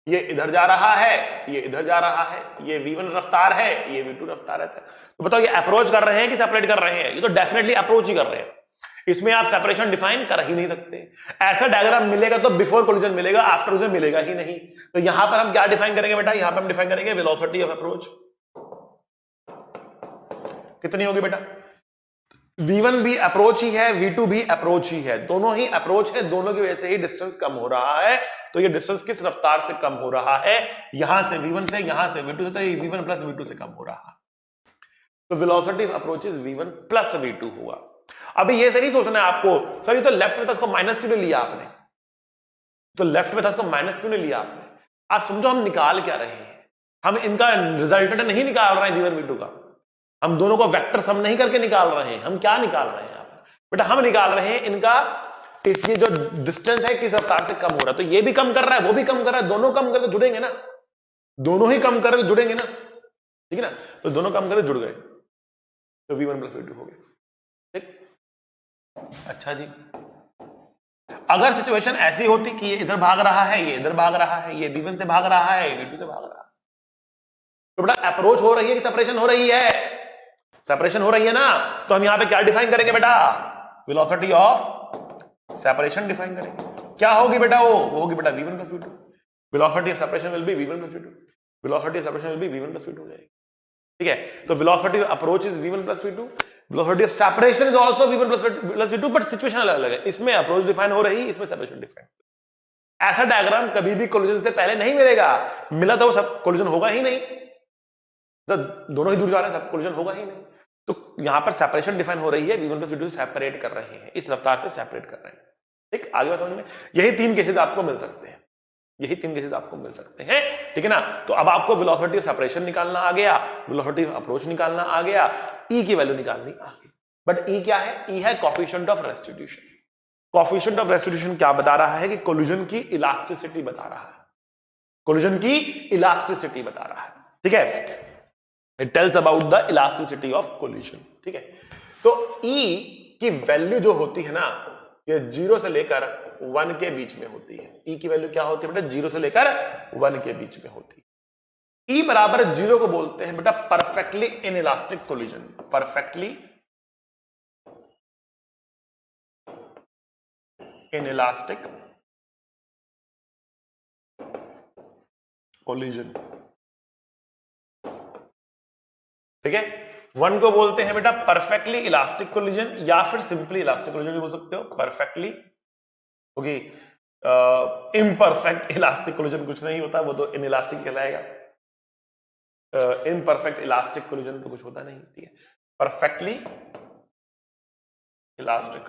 ये इधर जा रहा है, ये इधर जा रहा है, ये v1 रफ्तार है, ये v2 रफ्तार है, तो बताओ ये अप्रोच कर रहे हैं कि सेपरेट कर रहे हैं? ये तो डेफिनेटली अप्रोच ही कर रहे हैं, इसमें आप सेपरेशन डिफाइन कर ही नहीं सकते। ऐसा डायग्राम मिलेगा तो बिफोर कोलिजन मिलेगा, आफ्टर कोलिजन मिलेगा ही नहीं। तो यहां पर हम क्या डिफाइन करेंगे बेटा? यहां पर हम डिफाइन करेंगे वेलोसिटी ऑफ अप्रोच। कितनी होगी बेटा? v1 भी अप्रोच ही है, v2 भी अप्रोच ही है, दोनों ही अप्रोच है, दोनों की वजह से ही डिस्टेंस कम हो रहा है। तो ये डिस्टेंस किस रफ्तार से कम हो रहा है? यहां से v1 से, यहां से v2 से, तो ये v1 प्लस v2 से कम हो रहा है। तो velocity of approach is v1 plus v2 हुआ। अभी ये नहीं सोचना है आपको, सर ये तो लेफ्ट में था, इसको माइनस क्यों नहीं लिया आपने? तो लेफ्ट में था, इसको माइनस क्यों नहीं लिया आपने? आप समझो हम निकाल क्या रहे हैं, हम इनका रिजल्टेंट नहीं निकाल रहे हैं v1 v2 का, हम दोनों को वेक्टर सम नहीं करके निकाल रहे हैं। हम क्या निकाल रहे हैं यहाँ पर बेटा? हम निकाल रहे हैं इनका इसकी जो डिस्टेंस है किस रफ्तार से कम हो रहा है। तो ये भी कम कर रहा है, वो भी कम कर रहा है, दोनों कम कर तो जुड़ेंगे ना, दोनों ही कम कर रहे तो जुड़ेंगे ना। ठीक है ना, तो दोनों काम करे जुड़ गए, तो v1 प्लस v2 हो गया। ठीक, अच्छा जी, अगर सिचुएशन ऐसी होती कि ये इधर भाग रहा है, ये इधर भाग रहा है, ये v1 से भाग रहा है, ये v2 से भाग रहा है, तो बेटा अप्रोच हो रही है कि सेपरेशन हो रही है? सेपरेशन हो रही है ना, तो हम यहां पे क्या डिफाइन करेंगे बेटा? वेलोसिटी ऑफ सेपरेशन डिफाइन करेंगे। क्या होगी बेटा? वो होगी बेटा v1 plus v2। Velocity of separation will be v1 plus v2। Velocity of separation will be v1 plus v2 हो जाएगी। ठीक है, तो velocity of approach is v1 plus v2, velocity of separation is also v1 plus v2, but situation अलग है। इसमें approach define हो रही, इसमें सेपरेशन डिफाइन। ऐसा डायग्राम कभी भी कोलिजन से पहले नहीं मिलेगा, मिला तो वो सब कोलिजन होगा ही नहीं, तो दोनों ही दूर जा रहे हैं, सब कोलिजन होगा ही नहीं। तो यहां पर सेपरेशन डिफाइन हो रही है, v1 प्लस v2 सेपरेट कर रहे हैं, इस रफ्तार से सेपरेट कर रहे हैं। ठीक, आगे बात समझ में? यही तीन केसेस आपको मिल सकते हैं, यही तीन केसेस आपको मिल सकते हैं। ठीक है ना, तो अब आपको वेलोसिटी ऑफ सेपरेशन निकालना आ गया, वेलोसिटी ऑफ अप्रोच निकालना आ गया, ई की वैल्यू निकालनी आ गई। बट ई क्या है? ई है coefficient of restitution. Coefficient of restitution क्या बता रहा है? कि कोलिजन की इलास्टिसिटी बता रहा है, कोलिजन की इलास्टिसिटी बता रहा है। ठीक है, it tells about the elasticity of collision. ठीक है, तो ई की वैल्यू जो होती है ना, ये 0 से लेकर 1 के बीच में होती है। ई की वैल्यू क्या होती है बेटा? 0 से लेकर 1 के बीच में होती है। ई बराबर 0 को बोलते हैं बेटा perfectly inelastic collision. Perfectly inelastic collision. ठीक है, 1 को बोलते हैं बेटा परफेक्टली इलास्टिक कोलिजन, या फिर सिंपली इलास्टिक कोलिजन भी बोल सकते हो। परफेक्टली होगी, इम्परफेक्ट इलास्टिक कोलिजन कुछ नहीं होता, वो तो इनइलास्टिक कहलाएगा। इम्परफेक्ट इलास्टिक कोलिजन तो कुछ होता नहीं। ठीक है, परफेक्टली इलास्टिक।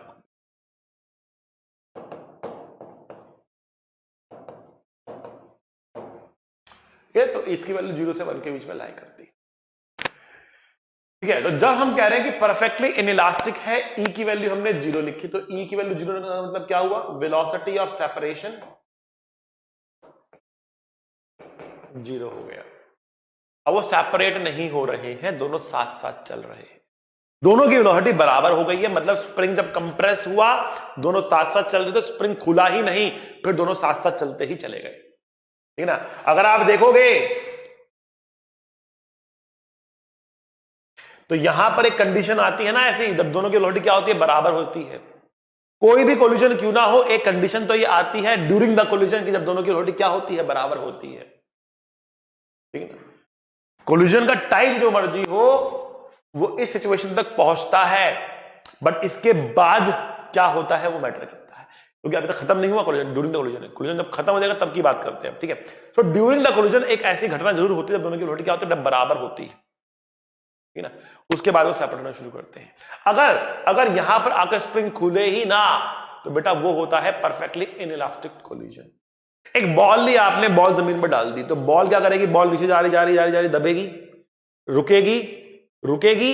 ये तो इसकी वैल्यू 0 से 1 के बीच में लाई करती है। ठीक है, तो जब हम कह रहे हैं कि परफेक्टली इनइलास्टिक है, ई की वैल्यू हमने 0 लिखी, तो ई की वैल्यू 0 का मतलब क्या हुआ? वेलोसिटी ऑफ सेपरेशन 0 हो गया। अब वो सेपरेट नहीं हो रहे हैं, दोनों साथ साथ चल रहे हैं, दोनों की वेलोसिटी बराबर हो गई है। मतलब स्प्रिंग जब कंप्रेस हुआ, दोनों साथ साथ चल रहे थे, स्प्रिंग खुला ही नहीं, फिर दोनों साथ साथ चलते ही चले गए। ठीक है ना, अगर आप देखोगे तो यहां पर एक कंडीशन आती है ना ऐसी, जब दोनों की वेलोसिटी क्या होती है? बराबर होती है। कोई भी कोलिजन क्यों ना हो, एक कंडीशन तो ये आती है ड्यूरिंग द कोलिजन की, जब दोनों की वेलोसिटी क्या होती है? बराबर होती है। ठीक है ना, कोलिजन का टाइप जो मर्जी हो, वो इस सिचुएशन तक पहुंचता है, बट इसके बाद क्या होता है वो मैटर करता है, क्योंकि अभी तक खत्म नहीं हुआ collision. During the collision, collision जब खत्म हो जाएगा तब की बात करते हैं। ठीक है, तो ड्यूरिंग द कोलिजन एक ऐसी घटना जरूर होती है जब दोनों की वेलोसिटी क्या होती है? बराबर होती है। ठीक है ना, उसके बाद वो सेपरेट होना शुरू करते हैं। अगर यहां पर आकर स्प्रिंग खुले ही ना, तो बेटा वो होता है परफेक्टली इनइलास्टिक कोलिजन। एक बॉल ली आपने, बॉल जमीन पर डाल दी, तो बॉल क्या करेगी? बॉल नीचे जा रही जा रही जा रही जा रही, दबेगी, रुकेगी रुकेगी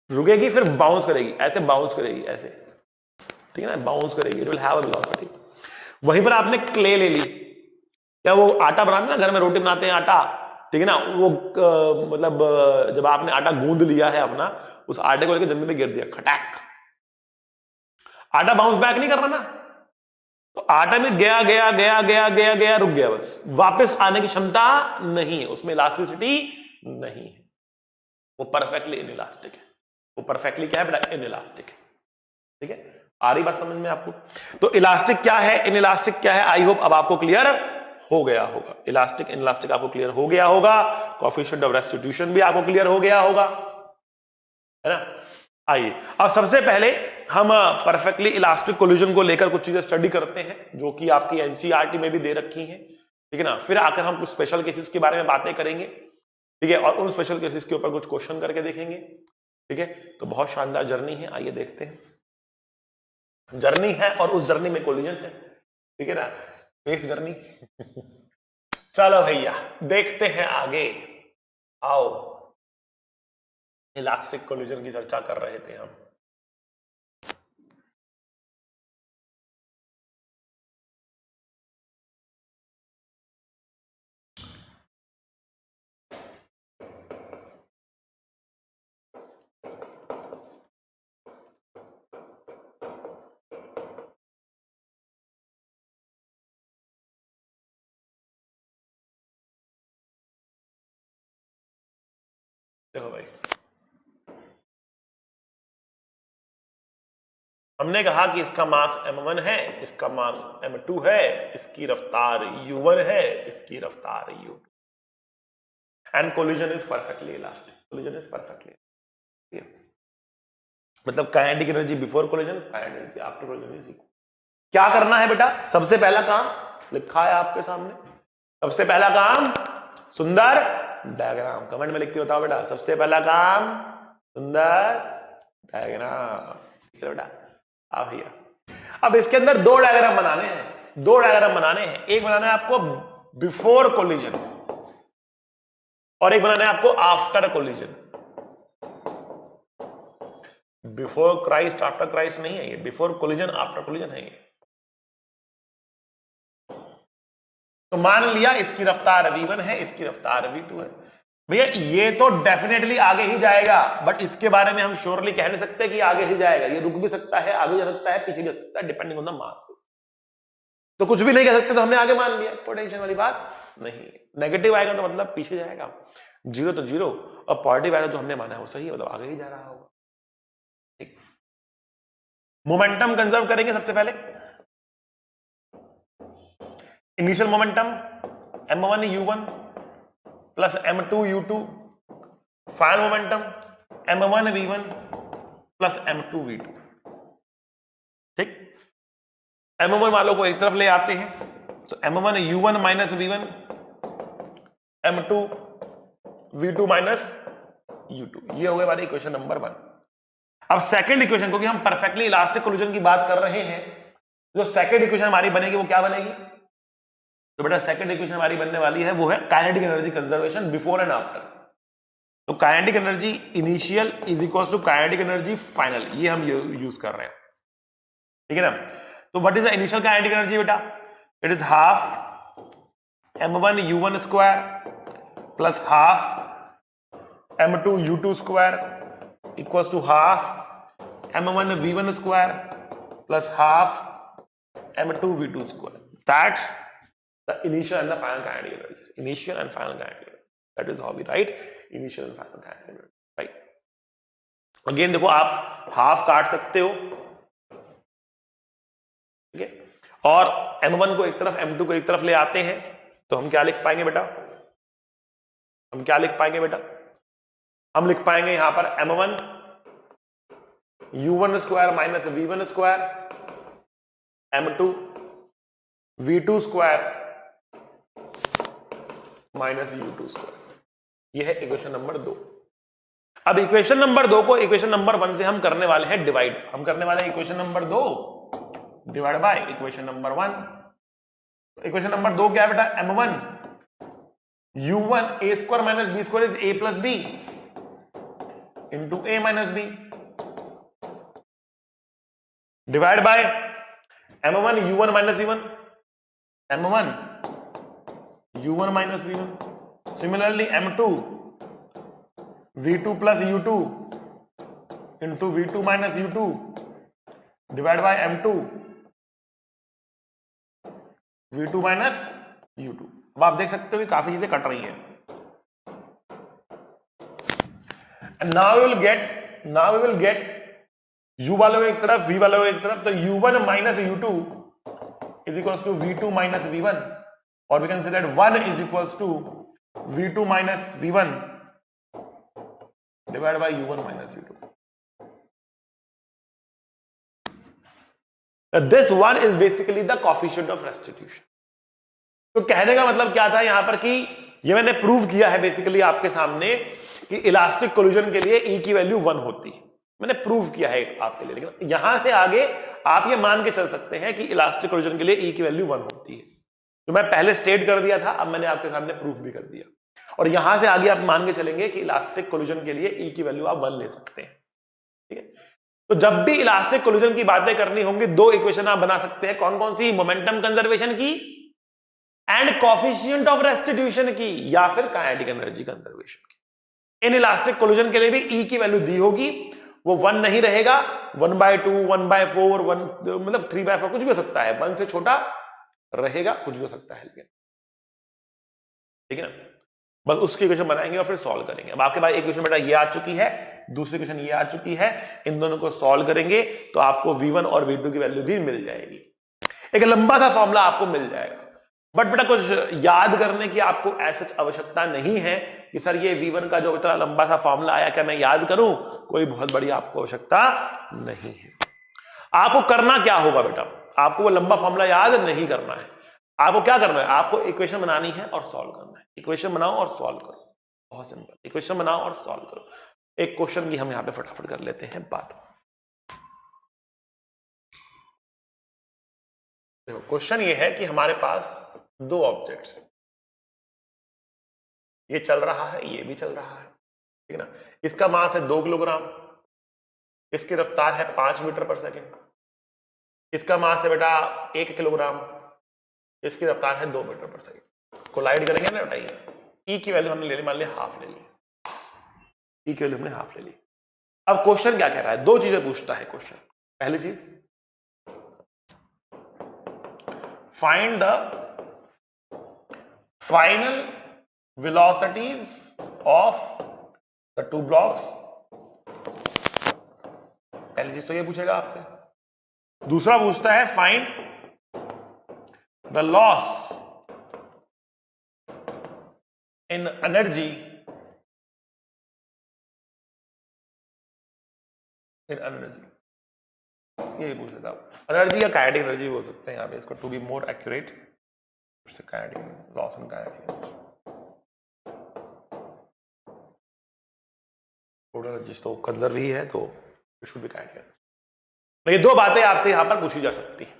रुकेगी, फिर बाउंस करेगी, ऐसे बाउंस करेगी, ऐसे। ठीक है ना, बाउंस करेगी, it will have a velocity. वहीं पर आपने क्ले ले ली, क्या वो आटा बनाते हैं ना, घर में रोटी बनाते हैं आटा, ठीक है ना, वो मतलब जब आपने आटा गूंद लिया है अपना, उस आटे को लेकर जमीन पे गिर दिया, खटैक, आटा बाउंस बैक नहीं कर रहा ना, तो आटा में गया गया गया गया गया गया, रुक गया, बस वापस आने की क्षमता नहीं है, उसमें इलास्टिसिटी नहीं है, वो परफेक्टली इनइलास्टिक है। वो परफेक्टली क्या है बेटा? इनइलास्टिक है। ठीक है, आ रही बात समझ में आपको? तो इलास्टिक क्या है, इनइलास्टिक क्या है, आई होप अब आपको क्लियर हो गया होगा। इलास्टिक इनइलास्टिक आपको क्लियर हो गया होगा, कोएफिशिएंट ऑफ रेस्टिट्यूशन भी आपको क्लियर हो गया होगा, है ना। आइए अब सबसे पहले हम परफेक्टली इलास्टिक कोलिजन को लेकर कुछ चीजें स्टडी करते हैं, जो कि आपकी एनसीईआरटी में भी दे रखी हैं। ठीक है ना, फिर आकर हम कुछ स्पेशल केसेस के बारे में बातें करेंगे। ठीक है, और उन स्पेशल केसेस के ऊपर कुछ क्वेश्चन करके देखेंगे। ठीक है, तो बहुत शानदार जर्नी है, आइए देखते हैं। जर्नी है और उस जर्नी में कोलिजन है। ठीक है ना, सेफ जर्नी। चलो भैया देखते हैं आगे, आओ। इलास्टिक कोलिजन की चर्चा कर रहे थे हम। देखो भाई, हमने कहा कि इसका मास m1 है, इसका मास m2 है, इसकी रफ्तार u1 है, इसकी रफ्तार u2, and collision is perfectly elastic, collision is perfectly, मतलब kinetic energy before collision, kinetic energy after collision is equal. क्या करना है बेटा? सबसे पहला काम लिखा है आपके सामने, सबसे पहला काम सुंदर डायग्राम, कमेंट में लिख के बताओ बेटा, सबसे पहला काम सुंदर डायग्राम, ठीक है बेटा। आ भैया, अब इसके अंदर दो डायग्राम बनाने हैं, दो डायग्राम बनाने हैं, एक बनाना है आपको बिफोर कोलिजन और एक बनाना है आपको after collision. Before Christ after Christ नहीं है ये, बिफोर कोलिजन आफ्टर कोलिजन है ये। तो मान लिया इसकी रफ्तार v1 है, इसकी रफ्तार v2 है। भैया ये तो डेफिनेटली आगे ही जाएगा, बट इसके बारे में हम श्योरली कह नहीं सकते कि आगे ही जाएगा, ये रुक भी सकता है, आगे जा सकता है, पीछे जा सकता है, डिपेंडिंग ऑन द मास। तो कुछ भी नहीं कह सकते, तो हमने आगे मान लिया, कोई टेंशन वाली बात नहीं। नेगेटिव आएगा तो मतलब पीछे जाएगा, जीरो तो जीरो, और पॉजिटिव आएगा जो हमने माना है वो सही है, मतलब आगे ही जा रहा होगा। ठीक, मोमेंटम कंजर्व करेंगे सबसे पहले। Initial momentum m1 u1 plus m2 u2, final momentum m1 v1 plus m2 v2। ठीक, m1 वालों को एक तरफ ले आते हैं, तो m1 u1 minus v1, m2 v2 minus u2, ये हो गया हमारी इक्वेशन नंबर 1। अब सेकंड इक्वेशन, क्योंकि हम परफेक्टली इलास्टिक कोलिजन की बात कर रहे हैं, जो सेकंड इक्वेशन हमारी बनेगी वो क्या बनेगी? तो बेटा सेकंड इक्वेशन हमारी बनने वाली है वो है kinetic energy conservation before and after. तो kinetic energy initial is equal to kinetic energy final, ये हम यूज कर रहे हैं, ठीक है ना। तो what is the initial kinetic energy बेटा? It is half m1 u1 square plus half m2 u2 square equals to half m1 v1 square plus half m2 v2 square. That's the initial and the final kinetic energies, initial and final kinetic energy, that is how we write initial and final kinetic energy, right? Again देखो, आप half काट सकते हो, ठीक है, और m1 को एक तरफ m2 को एक तरफ ले आते हैं, तो हम क्या लिख पाएंगे बेटा? हम क्या लिख पाएंगे बेटा? हम लिख पाएंगे यहां पर m1 u1 square minus v1 square, m2 v2 square minus u2 square. यह है इक्वेशन नंबर 2। अब इक्वेशन नंबर 2 को इक्वेशन नंबर 1 से हम करने वाले हैं डिवाइड, हम करने वाले हैं equation number 2 divide by equation number 1। Equation number 2 क्या है बेटा? m1 u1 a square minus b square is a plus b into a minus b divide by m1 u1 minus v1, m1 u1 minus v1, similarly m2 v2 plus u2 into v2 minus u2 divided by m2 v2 minus u2। अब आप देख सकते हो कि काफी चीजें cut रही हैं। now we will get u वालों को एक तरफ, v वालों को एक तरफ, तो u1 minus u2 is equals to v2 minus v1, or we can say that 1 is equals to v2 minus v1 divided by u1 minus u2. This one is basically the coefficient of restitution. तो कहने का मतलब क्या था यहां पर कि ये मैंने प्रूव किया है बेसिकली आपके सामने कि इलास्टिक कोलिजन के लिए E की वैल्यू 1 होती है, मैंने प्रूव किया है आपके लिए। लेकिन यहां से आगे आप ये मान के चल सकते हैं कि इलास्टिक कोलिजन के लिए E की वैल्यू 1 होती है, तो मैं पहले स्टेट कर दिया था, अब मैंने आपके सामने प्रूफ भी कर दिया। और यहां से आगे आप मान के चलेंगे कि इलास्टिक कोलिजन के लिए E की वैल्यू आप 1 ले सकते हैं, ठीक है। तो जब भी इलास्टिक कोलिजन की बातें करनी होंगी, दो इक्वेशन आप बना सकते हैं, कौन कौन सी? मोमेंटम कंजर्वेशन की एंड कोएफिशिएंट ऑफ रेस्टिट्यूशन की, या फिर काइनेटिक एनर्जी कंजर्वेशन की। इन इलास्टिक कोलिजन के लिए भी E की वैल्यू दी होगी, वो 1 नहीं रहेगा, 1/2, 1/4, 1 मतलब 3/4 कुछ भी हो सकता है, 1 से छोटा रहेगा, कुछ भी हो सकता है, लेकिन ठीक है ना। बस उसकी इक्वेशन बनाएंगे और फिर सॉल्व करेंगे। अब आपके पास एक इक्वेशन बेटा ये आ चुकी है, दूसरी इक्वेशन ये आ चुकी है, इन दोनों को सॉल्व करेंगे तो आपको v1 और v2 की वैल्यू भी मिल जाएगी। एक लंबा सा फॉर्मूला आपको मिल जाएगा, बट बेटा कुछ याद करने की आपको ऐसा आवश्यकता नहीं है कि सर ये v1 का जो इतना लंबा सा फॉर्मूला आया क्या मैं याद करूं, कोई बहुत बड़ी आपको आवश्यकता नहीं है। आपको करना क्या होगा बेटा, आपको वो लंबा फॉर्मूला याद नहीं करना है, आपको क्या करना है, आपको इक्वेशन बनानी है और सॉल्व करना है। इक्वेशन बनाओ और सॉल्व करो, बहुत सिंपल, इक्वेशन बनाओ और सॉल्व करो। एक क्वेश्चन की हम यहां पे फटाफट कर लेते हैं बात। देखो क्वेश्चन ये है कि हमारे पास दो ऑब्जेक्ट्स हैं, ये चल रहा है, ये भी चल रहा है, ठीक है ना। इसका मास है 2 किलोग्राम, इसकी रफ्तार है 5 मीटर पर सेकेंड, इसका मास है बेटा 1 किलोग्राम, इसकी रफ्तार है 2 मीटर पर सेकेंड। कोलाइड करेंगे ना बेटा, ई की वैल्यू हमने ले ली, मान लिया हाफ ले ली, ई की वैल्यू हमने हाफ ले ली। अब क्वेश्चन क्या कह रहा है, दो चीजें पूछता है क्वेश्चन। पहली चीज, find the final velocities of the 2 blocks. पहली चीज तो ये पूछेगा आपसे। दूसरा पूछता है find the loss in energy ये पूछेगा आप, एनर्जी या काइनेटिक एनर्जी बोल सकते हैं यहां पे इसको, to be more accurate, kinetic loss in kinetic थोड़ा जिस तो कंजर्व ही है तो इट शुड बी काइनेटिक। ये दो बातें आपसे यहां पर पूछी जा सकती है,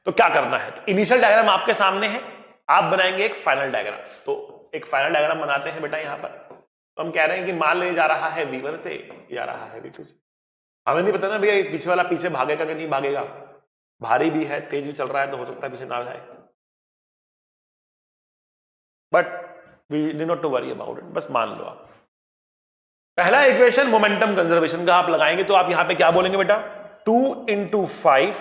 तो क्या करना है। तो इनिशियल डायग्राम आपके सामने है, आप बनाएंगे एक फाइनल डायग्राम। तो एक फाइनल डायग्राम बनाते हैं बेटा यहां पर। तो हम कह रहे हैं कि मान ले जा रहा है v1 से, जा रहा है v2 से। हमें नहीं पता ना भैया पीछे वाला पीछे भागेगा कि नहीं भागेगा, भारी भी है तेज भी चल रहा है तो हो सकता है पीछे ना जाए, but we need not to worry about it, बस मान लो आप। पहला इक्वेशन मोमेंटम कंजर्वेशन का आप लगाएंगे तो आप यहां पे क्या बोलेंगे बेटा, 2 × 5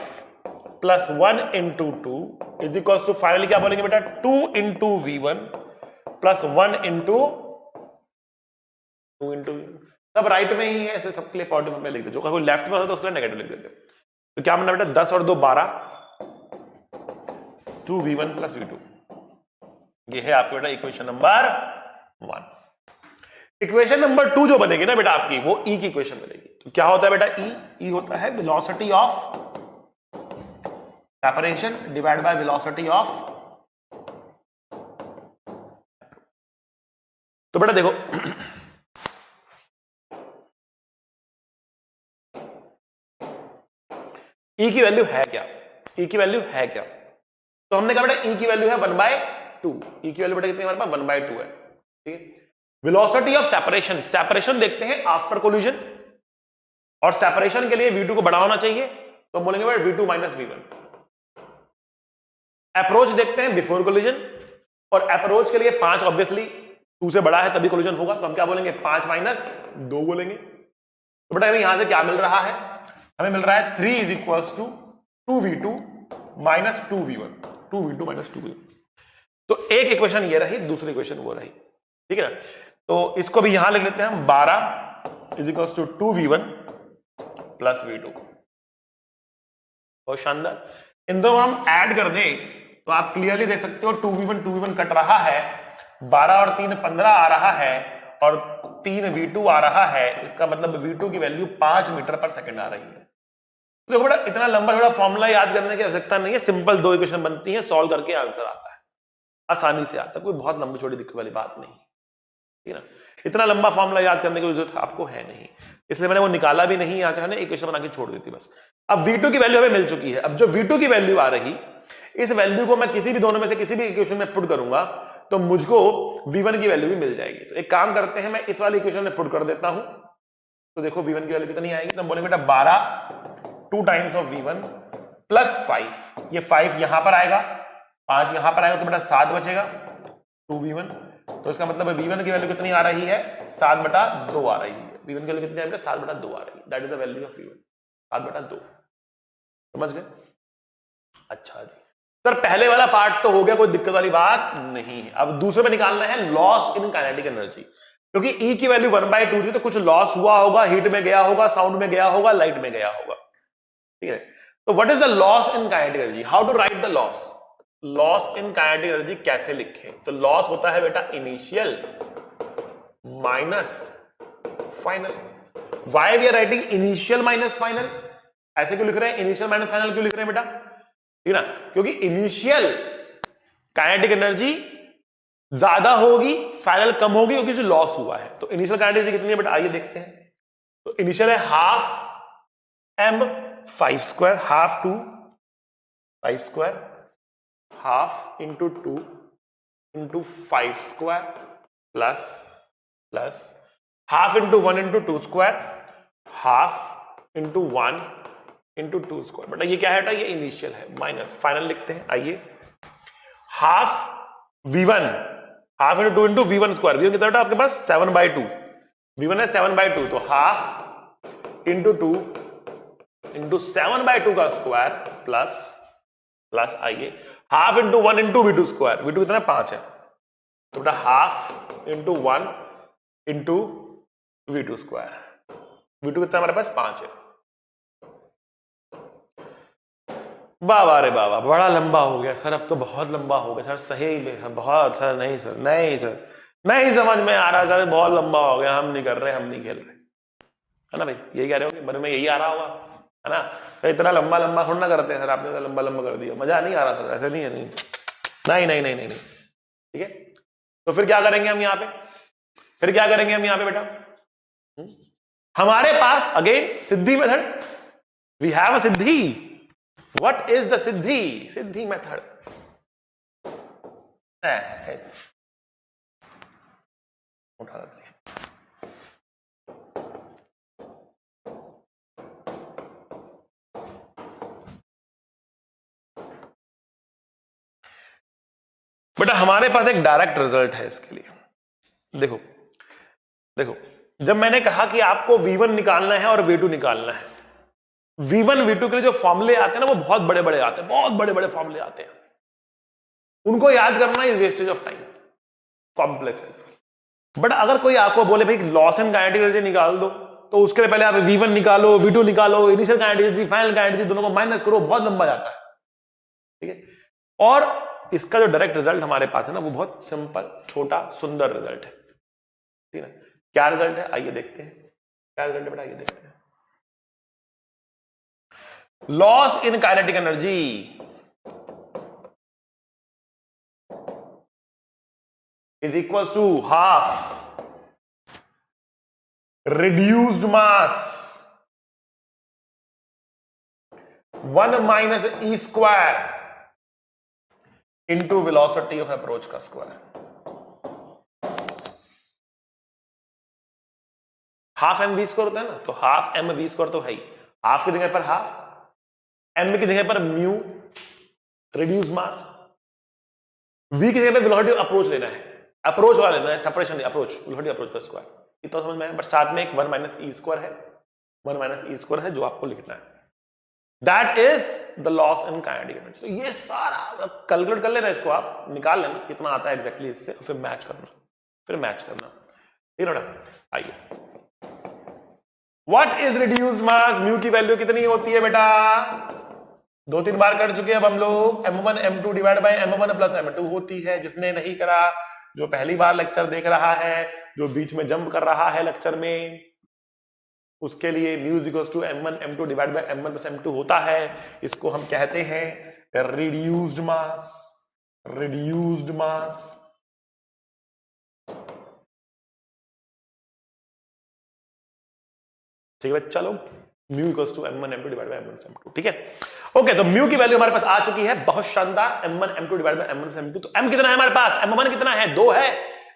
+ 1 × 2 इज इक्वल्स टू, फाइनली क्या बोलेंगे बेटा, 2 × v1 + 1 × 2 × सब राइट में ही है, ऐसे सबके लिए पॉजिटिव में लिख दे, जो कोई लेफ्ट में होता है तो उसके लिए नेगेटिव लिख देते। तो क्या बनना बेटा, 10 और 2 12, 2v1 + v2। ये है आपका बेटा इक्वेशन नंबर 1। इक्वेशन नंबर 2 जो बनेगी ना बेटा आपकी, वो ई की इक्वेशन बनेगी। तो क्या होता है बेटा, ई होता है velocity of separation divide by velocity of. तो बेटा देखो ई की वैल्यू है क्या, ई की वैल्यू है क्या, तो हमने कहा बेटा ई की वैल्यू है 1/2। ई की वैल्यू बेटा कितनी हमारे पास 1/2 है, ठीक है। वेलोसिटी ऑफ सेपरेशन, सेपरेशन देखते हैं आफ्टर कोलिजन, और सेपरेशन के लिए v2 को बड़ा होना चाहिए, तो हम बोलेंगे भाई v2 - v1। अप्रोच देखते हैं बिफोर कोलिजन, और अप्रोच के लिए 5 ऑब्वियसली 2 से बड़ा है तभी कोलिजन होगा, तो हम क्या बोलेंगे 5 - 2 बोलेंगे। तो बेटा हमें यहां से क्या मिल रहा है, हमें मिल रहा है 3 = 2v2 - 2v1, 2v2 - 2v1। तो एक इक्वेशन ये रही, दूसरी इक्वेशन वो रही, ठीक है ना। तो इसको भी यहां लिख लेते हैं हम, 12 = 2v1 + v2। बहुत शानदार। इन दोनों हम ऐड कर दें तो आप क्लियरली देख सकते हो 2v1 कट रहा है, 12 और 3 15 आ रहा है, और 3v2 आ रहा है। इसका मतलब v2 की वैल्यू 5 मीटर पर सेकंड आ रही है। देखो बेटा इतना लंबा थोड़ा फॉर्मूला याद करने की आवश्यकता नहीं है, सिंपल 2 इक्वेशन बनती है, सॉल्व करके आंसर आता है, आसानी से आता है, कोई बहुत लंबी छोटी दिक्कत वाली बात नहीं, ठीक है ना। इतना लंबा फॉर्मूला याद करने की जरूरत आपको है नहीं, इसलिए मैंने वो निकाला भी नहीं, यहाँ मैंने इक्वेशन बना के छोड़ दी थी बस। अब v2 की वैल्यू हमें मिल चुकी है। अब जो v2 की वैल्यू आ रही, इस वैल्यू को मैं किसी भी दोनों में से किसी भी इक्वेशन में पुट करूंगा तो मुझको v1 की वैल्यू भी मिल जाएगी। तो एक काम करते हैं, मैं इस वाली इक्वेशन में पुट कर देता हूं, तो देखो v1 की वैल्यू कितनी आएगी, तो हम बोलेंगे बेटा 12 2 टाइम्स ऑफ v1 + 5, ये 5 यहां पर आएगा, 5 यहां पर आएगा, तो बेटा 7 बचेगा 2v1। तो इसका मतलब v1 की वैल्यू कितनी आ रही है, 7/2 आ रही है। v1 की वैल्यू कितनी आ रही है, 7/2 आ रही है, that is the value of v1, 7/2। समझ गए? अच्छा जी, सर पहले वाला पार्ट तो हो गया, कोई दिक्कत वाली बात नहीं है। अब दूसरे में निकालना है लॉस इन काइनेटिक एनर्जी, क्योंकि E की वैल्यू 1/2 थी, तो कुछ लॉस हुआ होगा, हीट में गया होगा, साउंड में गया होगा, लाइट में गया होगा, ठीक है। तो what is the loss in kinetic energy, how to write the loss, loss in kinetic energy कैसे लिखें? तो लॉस होता है बेटा initial minus final. Why we are writing initial minus final, ऐसे क्यों लिख रहे हैं? इनिशियल माइनस फाइनल क्यों लिख रहे हैं बेटा? ठीक है ना, क्योंकि इनिशियल काइनेटिक एनर्जी ज्यादा होगी, फाइनल कम होगी, क्योंकि जो लॉस हुआ है। तो इनिशियल काइनेटिक एनर्जी कितनी है बेटा, आइए देखते हैं। तो इनिशियल है half m 5 square, half 2 5 square, half into 2 into 5 square plus half into 1 into 2 square, half into 1 into 2 square. बेटा ये क्या है बेटा, ये इनिशियल है, माइनस फाइनल लिखते हैं। आइए half v1, half into 2 into v1 square, v1 कितना बेटा आपके पास 7/2, v1 है 7/2, तो हाफ इंटू 2 इंटू 7/2 का स्क्वायर प्लस आइए half into 1 into v2 square, v2 कितना 5 है, तो बेटा half into 1 into v2 square, v2 कितना हमारे पास 5 है। वाह वाह रे वाह, बड़ा लंबा हो गया सर, अब तो बहुत लंबा हो गया सर, सही में बहुत सर, नहीं सर नहीं समझ में आ रहा सर, बहुत लंबा हो गया, हम नहीं कर रहे, हम नहीं खेल रहे, है ना भाई? यही कह रहे हो कि मन में यही आ रहा होगा, है ना? तो इतना लंबा लंबा थोड़ा ना करते हैं सर, आपने तो लंबा लंबा कर दिया, मजा नहीं आ रहा सर, ऐसे नहीं है, नहीं, ठीक है। तो फिर क्या करेंगे हम यहाँ पे, बेटा? हमारे पास अगेन सिद्धि मेथड, वी हैव अ सिद्धि। व्हाट इज द सिद्धि मेथड? उठा देते हैं। बेटा हमारे पास एक डायरेक्ट रिजल्ट है इसके लिए। देखो जब मैंने कहा कि आपको V1 निकालना है और V2 निकालना है, V1 V2 के लिए जो फॉर्मूले आते हैं ना, वो बहुत बड़े बड़े आते हैं, बहुत बड़े बड़े फॉर्मूले आते हैं, उनको याद करना is wastage of time, complex है। बट अगर कोई आपको बोले भाई लॉस एंड काइनेटिक एनर्जी निकाल दो, तो उसके लिए पहले आप V1 निकालो, V2 निकालो, initial kinetic energy, final kinetic energy, दोनों को माइनस करो, बहुत लंबा जाता है, ठीक है। और इसका जो डायरेक्ट रिजल्ट हमारे पास है ना, वो बहुत सिंपल, छोटा, सुंदर रिजल्ट है, ठीक है। क्या रिजल्ट है आइए देखते हैं, क्या रिजल्ट है बेटा, आइए देखते हैं। Loss in kinetic energy is equal to half reduced mass 1 minus e square into velocity of approach का square. Half m v square होता है ना, तो हाफ एम वी स्क्वायर तो है ही, हाफ की जगह पर हाफ, एम की जगह पर म्यू रिड्यूस मास, वी की जगह पर वेलोसिटी अप्रोच लेना है, अप्रोच वाला लेना है, सेपरेशन नहीं, अप्रोच, वेलोसिटी अप्रोच का स्क्वायर, इतना समझ में आया। बट साथ में एक 1 माइनस ई स्क्वायर है, 1 माइनस ई स्क्वायर है जो आपको लिखना है, that is the loss in kinetic energy. तो ये सारा कैलकुलेट कर लेना, इसको आप निकाल लेना कितना आता है एग्जैक्टली इससे, फिर मैच करना, ठीक है ना। आइए what is reduced mass, mu की वैल्यू कितनी होती है बेटा, 2-3 बार कर चुके अब हम लोग, m1 m2 divide by m1 plus m2 होती है। जिसने नहीं करा, जो पहली बार लेक्चर देख रहा है, जो बीच में जंप कर रहा है लेक्चर में, उसके लिए mu is equal to m1 m2 divide by m1 plus m2 होता है। इसको हम कहते हैं रिड्यूस्ड मास। ठीक है बच्चा लोग, mu equals to m1 m2 divide by m1 plus m2, ठीक है। ओके, तो म्यू की वैल्यू हमारे पास आ चुकी है, बहुत शानदार, m1 m2 divide by m1 plus m2। तो m कितना है हमारे पास, m1 कितना है 2 है,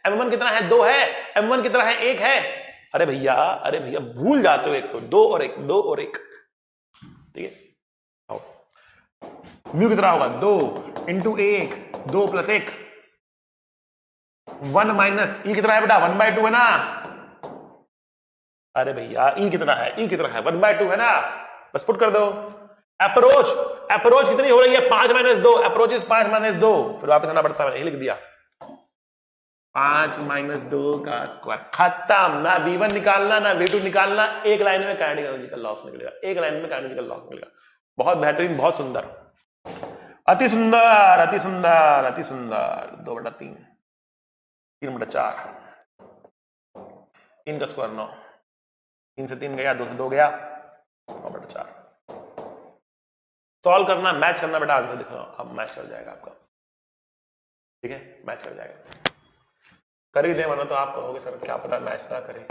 m1 कितना है 2 है, m1 कितना है 1 है। अरे भैया भूल जाते हो, एक तो 2 और 1, ठीक है। म्यू कितना होगा 2 इंटू 1, 2 प्लस 1, 1 माइनस ई कितना है बेटा 1/2 है ना। अरे भैया ई कितना है 1/2 है ना, बस पुट कर दो। अप्रोच अप्रोच कितनी हो रही है 5-2, अप्रोच इज 5-2, फिर वापस आना पड़ता है, मैंने लिख दिया 5-2 का स्क्वायर, खत्म। ना V1 निकालना ना V2 निकालना, एक लाइन में काइनेटिक एनर्जी का लॉस निकलेगा, एक लाइन में काइनेटिक लॉस निकलेगा। बहुत बेहतरीन, बहुत सुंदर, अति सुंदर, अति सुंदर, अति सुंदर। 2/3, 3/4, 3 का स्क्वायर 9, 3 से 3 गया, 2 से 2 गया, 9/4। सॉल्व करना, मैच करना बेटा, आंसर दिख रहा हूं, अब मैच कर जाएगा आपका, ठीक है, मैच कर जाएगा। कर ही दे, वरना तो आप कहोगे सर क्या पता मैच ना करे।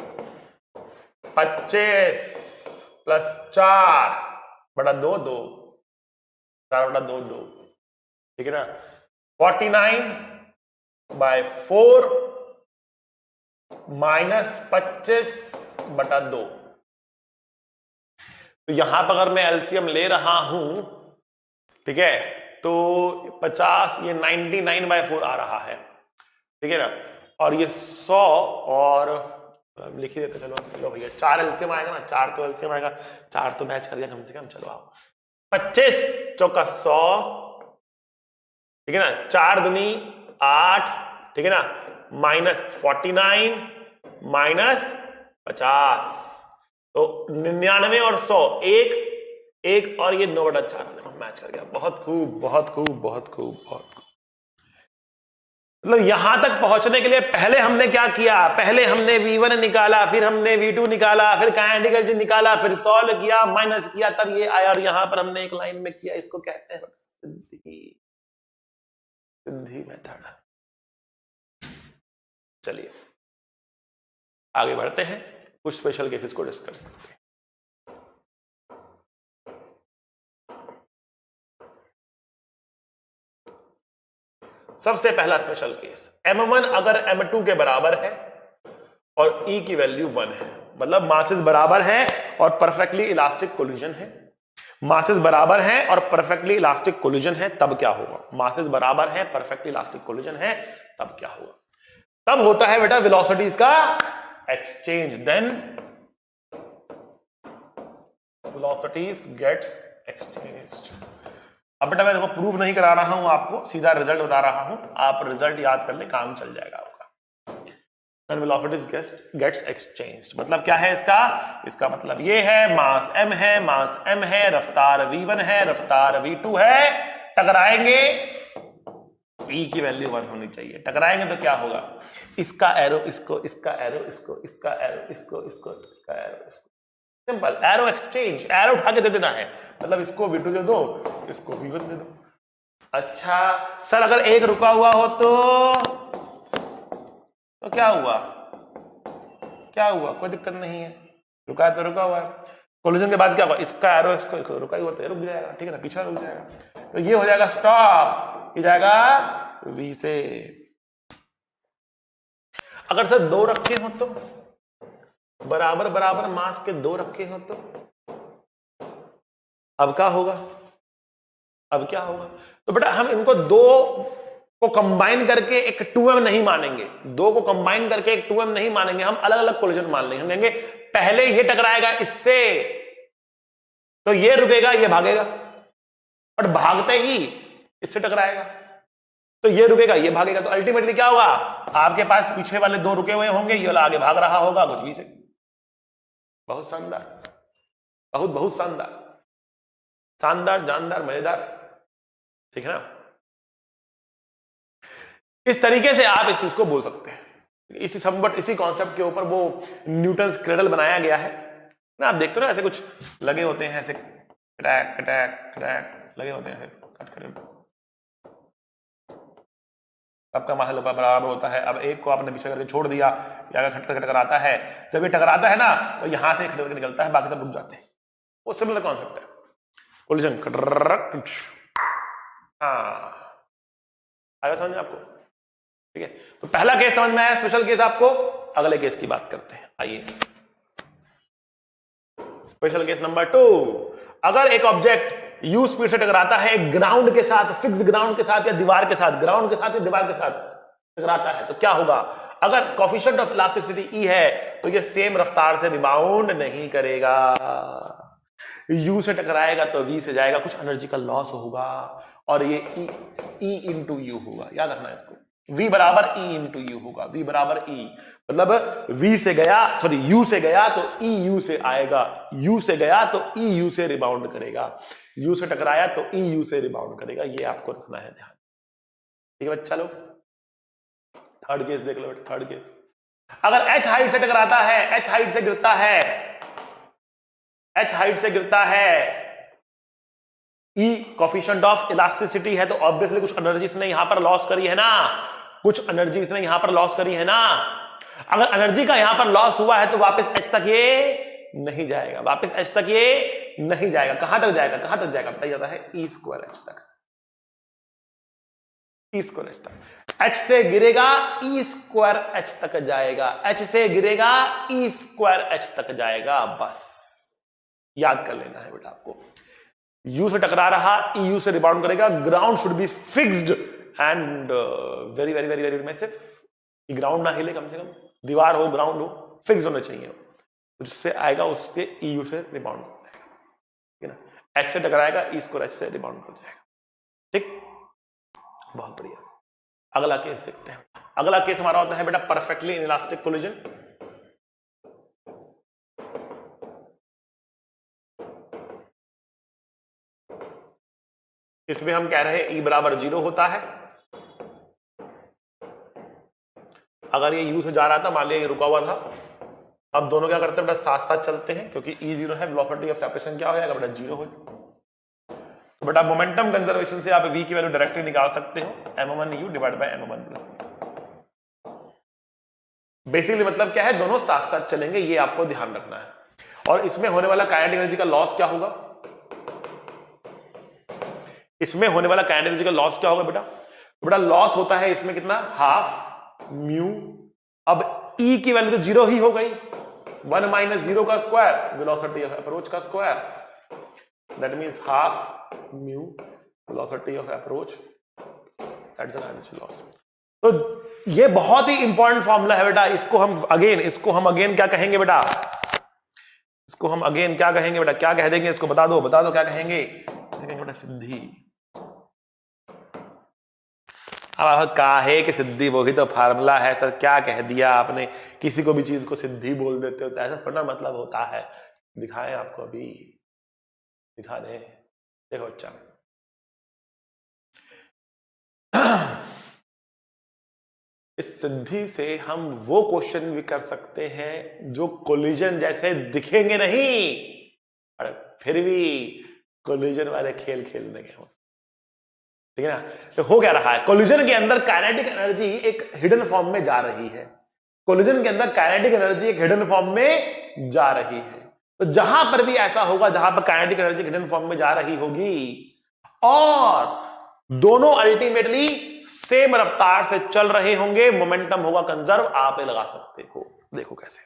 25 + 4/2, 2, 4/2, 2, ठीक है ना। 49/4 -25/2। तो यहां पर अगर मैं एलसीएम ले रहा हूं, ठीक है, तो 50, ये 99/4 आ रहा है, ठीक है ना। और ये 100 और लिख ही देते, चलो भैया 4 एलसीएम आएगा ना, 4 तो एलसीएम आएगा, 4 तो मैच कर गया कम से कम। चलो आओ, 25 चौका 100, ठीक है ना, 4 दूनी 8, ठीक है ना, -49 -50, तो 99 और 100, एक और ये 9/4 मैच कर गया। बहुत खूब, बहुत खूब, बहुत खूब, बहुत खूब। मतलब यहां तक पहुंचने के लिए पहले हमने क्या किया, पहले हमने V1 निकाला, फिर हमने V2 निकाला, फिर काइनेटिक एनर्जी निकाला, फिर सॉल्व किया, माइनस किया, तब ये आया। और यहां पर हमने एक लाइन में किया, इसको कहते हैं सिद्धि मेथड। चलिए आगे बढ़ते हैं, कुछ स्पेशल केसेस को डिस्कस करते हैं। सबसे पहला स्पेशल केस, M1 अगर M2 के बराबर है और E की वैल्यू 1 है, मतलब मासेस बराबर है और परफेक्टली इलास्टिक कोलिजन है। मासेस बराबर है और परफेक्टली इलास्टिक कोलिजन है, तब क्या होगा? मासेस बराबर है, परफेक्टली इलास्टिक कोलिजन है, तब क्या होगा? तब होता है बेटा वेलोसिटीज का exchange, then velocities gets exchanged. अब बेटा मैं देखो प्रूफ नहीं करा रहा हूं आपको, सीधा रिजल्ट बता रहा हूं, आप रिजल्ट याद कर ले, काम चल जाएगा आपका। देन वेलोसिटीज गेट्स एक्सचेंज्ड मतलब क्या है इसका? इसका मतलब ये है मास m है, मास m है, रफ्तार v1 है, रफ्तार v2 है, टकराएंगे, e की वैल्यू 1 होनी चाहिए। टकराएंगे तो क्या होगा? इसका एरो इसको, इसका एरो इसको, इसका एरो इसको, इसको इसका एरो इसको, सिंपल एरो एक्सचेंज। एरो उठा के दे देना है, मतलब इसको v2 दे दो, इसको v1 दे दो। अच्छा सर अगर एक रुका हुआ हो तो क्या हुआ? क्या हुआ? कोई दिक्कत नहीं है, रुका है तो रुका हुआ है। कोलिजन के बाद क्या हुआ? इसका एरो इसको रुका ही होता है, रुक जाएगा, ठीक है ना, पीछा रुक जाएगा, तो ये हो जाएगा स्टॉप, ये जाएगा v से। अगर सर दो रखे हो तो, बराबर बराबर मास के दो रखे हो तो अब क्या होगा? अब क्या होगा? तो बेटा हम इनको दो को कंबाइन करके एक 2m नहीं मानेंगे, दो को कंबाइन करके एक 2m नहीं मानेंगे, हम अलग अलग कोलिजन मान लेंगे। हम कहेंगे पहले ये टकराएगा इससे तो ये रुकेगा, ये भागेगा, और भागते ही इससे टकराएगा तो ये रुकेगा, ये भागेगा। तो अल्टीमेटली क्या होगा? आपके पास पीछे वाले दो रुके हुए होंगे, ये वाला आगे भाग रहा होगा कुछ भी से। बहुत शानदार, बहुत बहुत शानदार, शानदार, जानदार, मजेदार, ठीक है ना। इस तरीके से आप इस चीज को बोल सकते हैं। इसी संबट इसी कॉन्सेप्ट के ऊपर वो न्यूटन्स क्रेडल बनाया गया है ना। आप देखते हो ना ऐसे कुछ लगे होते हैं, ऐसे अटैक अटैक अटैक लगे होते हैं, ऐसे कट कर सबका माहौल बराबर होता है। अब एक को आपने पीछे करके छोड़ दिया, या अगर खटकर टकराता है, जब ये टकराता है ना तो यहां से खटकर निकलता है, बाकी सब रुक जाते हैं। वो सिमिलर कॉन्सेप्ट है, कोलिजन। हाँ आगे समझ में आपको? ठीक है, तो पहला केस समझ में आया, स्पेशल केस आपको। अगले केस की बात करते हैं, आइए। स्पेशल केस नंबर 2, अगर एक ऑब्जेक्ट u स्पीड से टकराता है एक ग्राउंड के साथ, फिक्स ग्राउंड के साथ या दीवार के साथ, ग्राउंड के साथ या दीवार के साथ टकराता है तो क्या होगा? अगर कोएफिशिएंट ऑफ इलास्टिसिटी E है तो ये सेम रफ्तार से रिबाउंड नहीं करेगा। U से टकराएगा तो V से जाएगा, कुछ एनर्जी का लॉस होगा और ये E इंटू यू होगा, याद रखना इसको। V बराबर E इंटू यू होगा, V बराबर E, मतलब V से गया, सॉरी U से गया तो E U से आएगा, U से गया तो E U से रिबाउंड करेगा, U से टकराया तो E U से रिबाउंड करेगा, ये आपको रखना है ध्यान। ठीक है बच्चा लोग, थर्ड केस देख लो बेटा, थर्ड केस। अगर H हाइट से टकराता है, H हाइट से गिरता है, H हाइट से गिरता है, E कोफिशिएंट ऑफ इलास्टिसिटी है, तो ऑब्वियसली कुछ एनर्जी इसने यहां पर लॉस करी है ना, कुछ एनर्जी इसने यहां पर लॉस करी है ना। अगर एनर्जी का यहां पर लॉस हुआ है तो वापस H तक ये नहीं जाएगा, वापस H तक ये नहीं जाएगा। कहां तक जाएगा, कहां तक जाएगा बताइए, जाता है E स्क्वायर H तक, E स्क्वायर H तक। H से गिरेगा E स्क्वायर H तक जाएगा, H से गिरेगा E स्क्वायर H तक जाएगा, बस याद कर लेना है बेटा आपको। U से टकरा रहा, EU से रिबाउंड करेगा, ground should be fixed and very very very very massive, ground ना हिले, कम से कम दीवार हो, ग्राउंड हो, फिक्स होना चाहिए, जिससे आएगा उसके EU से रिबाउंड कर जाएगा, ठीक है ना। H से टकराएगा, E स्क्वायर H से रिबाउंड कर जाएगा, ठीक, बहुत बढ़िया। अगला केस देखते हैं। अगला केस हमारा होता है बेटा परफेक्टली इनइलास्टिक कोलिजन। इसमें हम कह रहे हैं E बराबर 0 होता है। अगर ये U से जा रहा था, मान लिया ये रुका हुआ था, अब दोनों क्या करते हैं बेटा, साथ साथ चलते हैं, क्योंकि E 0 है, वेलोसिटी ऑफ सेपरेशन क्या हो जाएगा बेटा, 0 हो जाएगा। तो बेटा मोमेंटम कंजर्वेशन से आप V की वैल्यू डायरेक्टली निकाल सकते हो, m1u divide by m1 plus. Basically मतलब क्या है, दोनों साथ साथ चलेंगे, ये आपको ध्यान रखना है। और इसमें होने वाला काइनेटिक एनर्जी का लॉस क्या होगा, इसमें होने वाला काइनेटिक एनर्जी का लॉस क्या होगा बेटा, तो बेटा लॉस होता है इसमें कितना, हाफ म्यू। अब E की वैल्यू तो 0 ही हो गई, 1 माइनस 0 का स्क्वायर, वेलोसिटी ऑफ अप्रोच का square, that means half mu velocity of approach, that's the energy loss. तो ये बहुत ही इंपॉर्टेंट फॉर्मूला है बेटा, इसको हम अगेन क्या कहेंगे बेटा, इसको हम अगेन क्या कहेंगे बेटा, क्या कह देंगे इसको, बता दो क्या कहेंगे बेटा, सिद्धि। अब काहे कि सिद्धि, वही तो फार्मूला है सर, क्या कह दिया आपने, किसी को भी चीज को सिद्धि बोल देते हो, तो ऐसा थोड़ा मतलब होता है। दिखाएं आपको, अभी दिखा दे, देखो बच्चा, इस सिद्धि से हम वो क्वेश्चन भी कर सकते हैं जो कोलिजन जैसे दिखेंगे नहीं, और फिर भी कोलिजन वाले खेल खेलने के, ठीक है ना। तो हो क्या रहा है, कोलिजन के अंदर काइनेटिक एनर्जी एक हिडन फॉर्म में जा रही है, कोलिजन के अंदर काइनेटिक एनर्जी एक हिडन फॉर्म में जा रही है। तो जहां पर भी ऐसा होगा, जहां पर काइनेटिक एनर्जी हिडन फॉर्म में जा रही होगी और दोनों अल्टीमेटली सेम रफ्तार से चल रहे होंगे, मोमेंटम होगा कंजर्व, आप ये लगा सकते हो। देखो कैसे,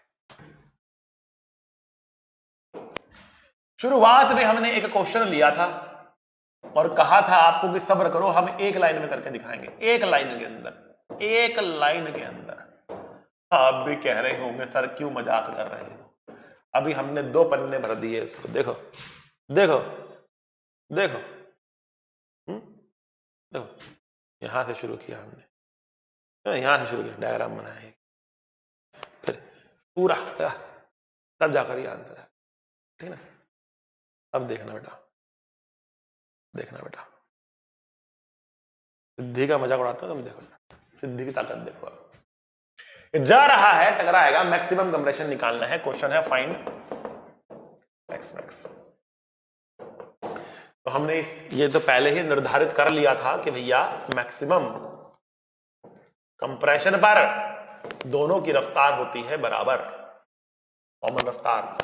शुरुआत में हमने एक क्वेश्चन लिया था और कहा था आपको कि सब्र करो, हम एक लाइन में करके दिखाएंगे, एक लाइन के अंदर, एक लाइन के अंदर। आप भी कह रहे होंगे सर क्यों मजाक कर रहे हैं, अभी हमने 2 पन्ने भर दिए इसको, देखो देखो देखो, देखो, यहां से शुरू किया हमने, यहां से शुरू किया, डायग्राम बनाया, फिर पूरा, तब जाकर ये आंसर है, ठीक ना। अब देखना बेटा, सिद्धि का मजाक उड़ाता है तुम, देखो सिद्धि की ताकत देखो। जा रहा है, टकराएगा, मैक्सिमम कंप्रेशन निकालना है, क्वेश्चन है फाइंड एक्स मैक्स। तो हमने ये तो पहले ही निर्धारित कर लिया था कि भैया मैक्सिमम कंप्रेशन पर दोनों की रफ्तार होती है बराबर, कॉमन रफ्तार,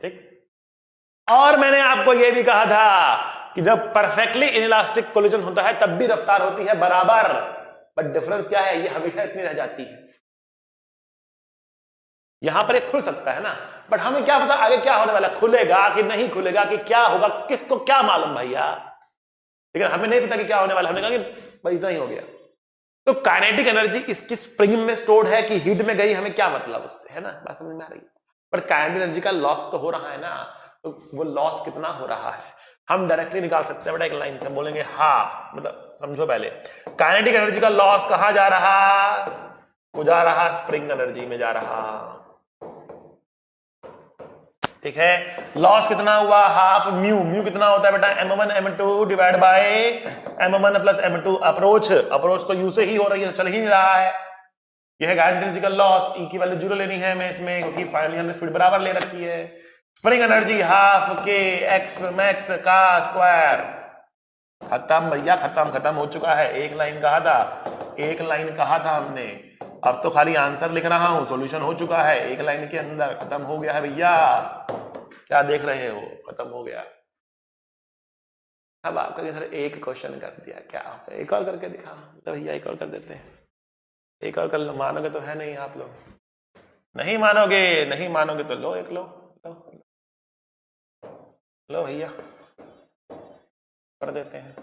ठीक। और मैंने आपको यह भी कहा था कि जब परफेक्टली इनइलास्टिक कोलिजन होता है तब भी रफ्तार होती है बराबर, बट डिफरेंस क्या है, ये हमेशा इतनी रह जाती है। यहां पर एक खुल सकता है ना, बट हमें क्या पता आगे क्या होने वाला, खुलेगा कि नहीं खुलेगा, कि क्या होगा, किसको क्या मालूम भैया, ठीक है। हमें नहीं पता कि क्या होने वाला, हमने कहा कि भाई इतना ही हो गया। तो काइनेटिक एनर्जी इसकी स्प्रिंग में स्टोर्ड है कि हीट में गई, हमें क्या मतलब उससे, है ना, बात समझ में आ रही है। पर काइनेटिक एनर्जी का लॉस तो हो रहा है ना, तो वो लॉस कितना हो रहा है हम डायरेक्टली निकाल सकते हैं बेटा, एक लाइन से बोलेंगे हाफ, मतलब समझो पहले काइनेटिक एनर्जी का लॉस कहां जा रहा, वो जा रहा स्प्रिंग एनर्जी में जा रहा, ठीक है। लॉस कितना हुआ, हाफ म्यू, म्यू कितना होता है बेटा, m1 m2 divide by m1 plus m2 approach, approach तो यू से ही हो रही है, चल ही नहीं रहा है, यह है काइनेटिक एनर्जी का लॉस, ई की वैल्यू 0 लेनी है हमें इसमें, क्योंकि फाइनली हमने स्पीड बराबर ले रखी है। स्प्रिंग एनर्जी हाफ के एक्स मैक्स का स्क्वायर, खत्म भैया, खत्म हो चुका है, एक लाइन कहा था, एक लाइन कहा था हमने, अब तो खाली आंसर लिख रहा हूं, सॉल्यूशन हो चुका है एक लाइन के अंदर, खत्म हो गया है भैया, क्या देख रहे हो, खत्म हो गया। अब आपका सर एक क्वेश्चन कर दिया, क्या एक और करके दिखा, तो भैया एक और कर देते हैं, एक और कर लो, मानोगे तो है नहीं आप लोग, नहीं मानोगे तो लो, एक लो भैया कर देते हैं।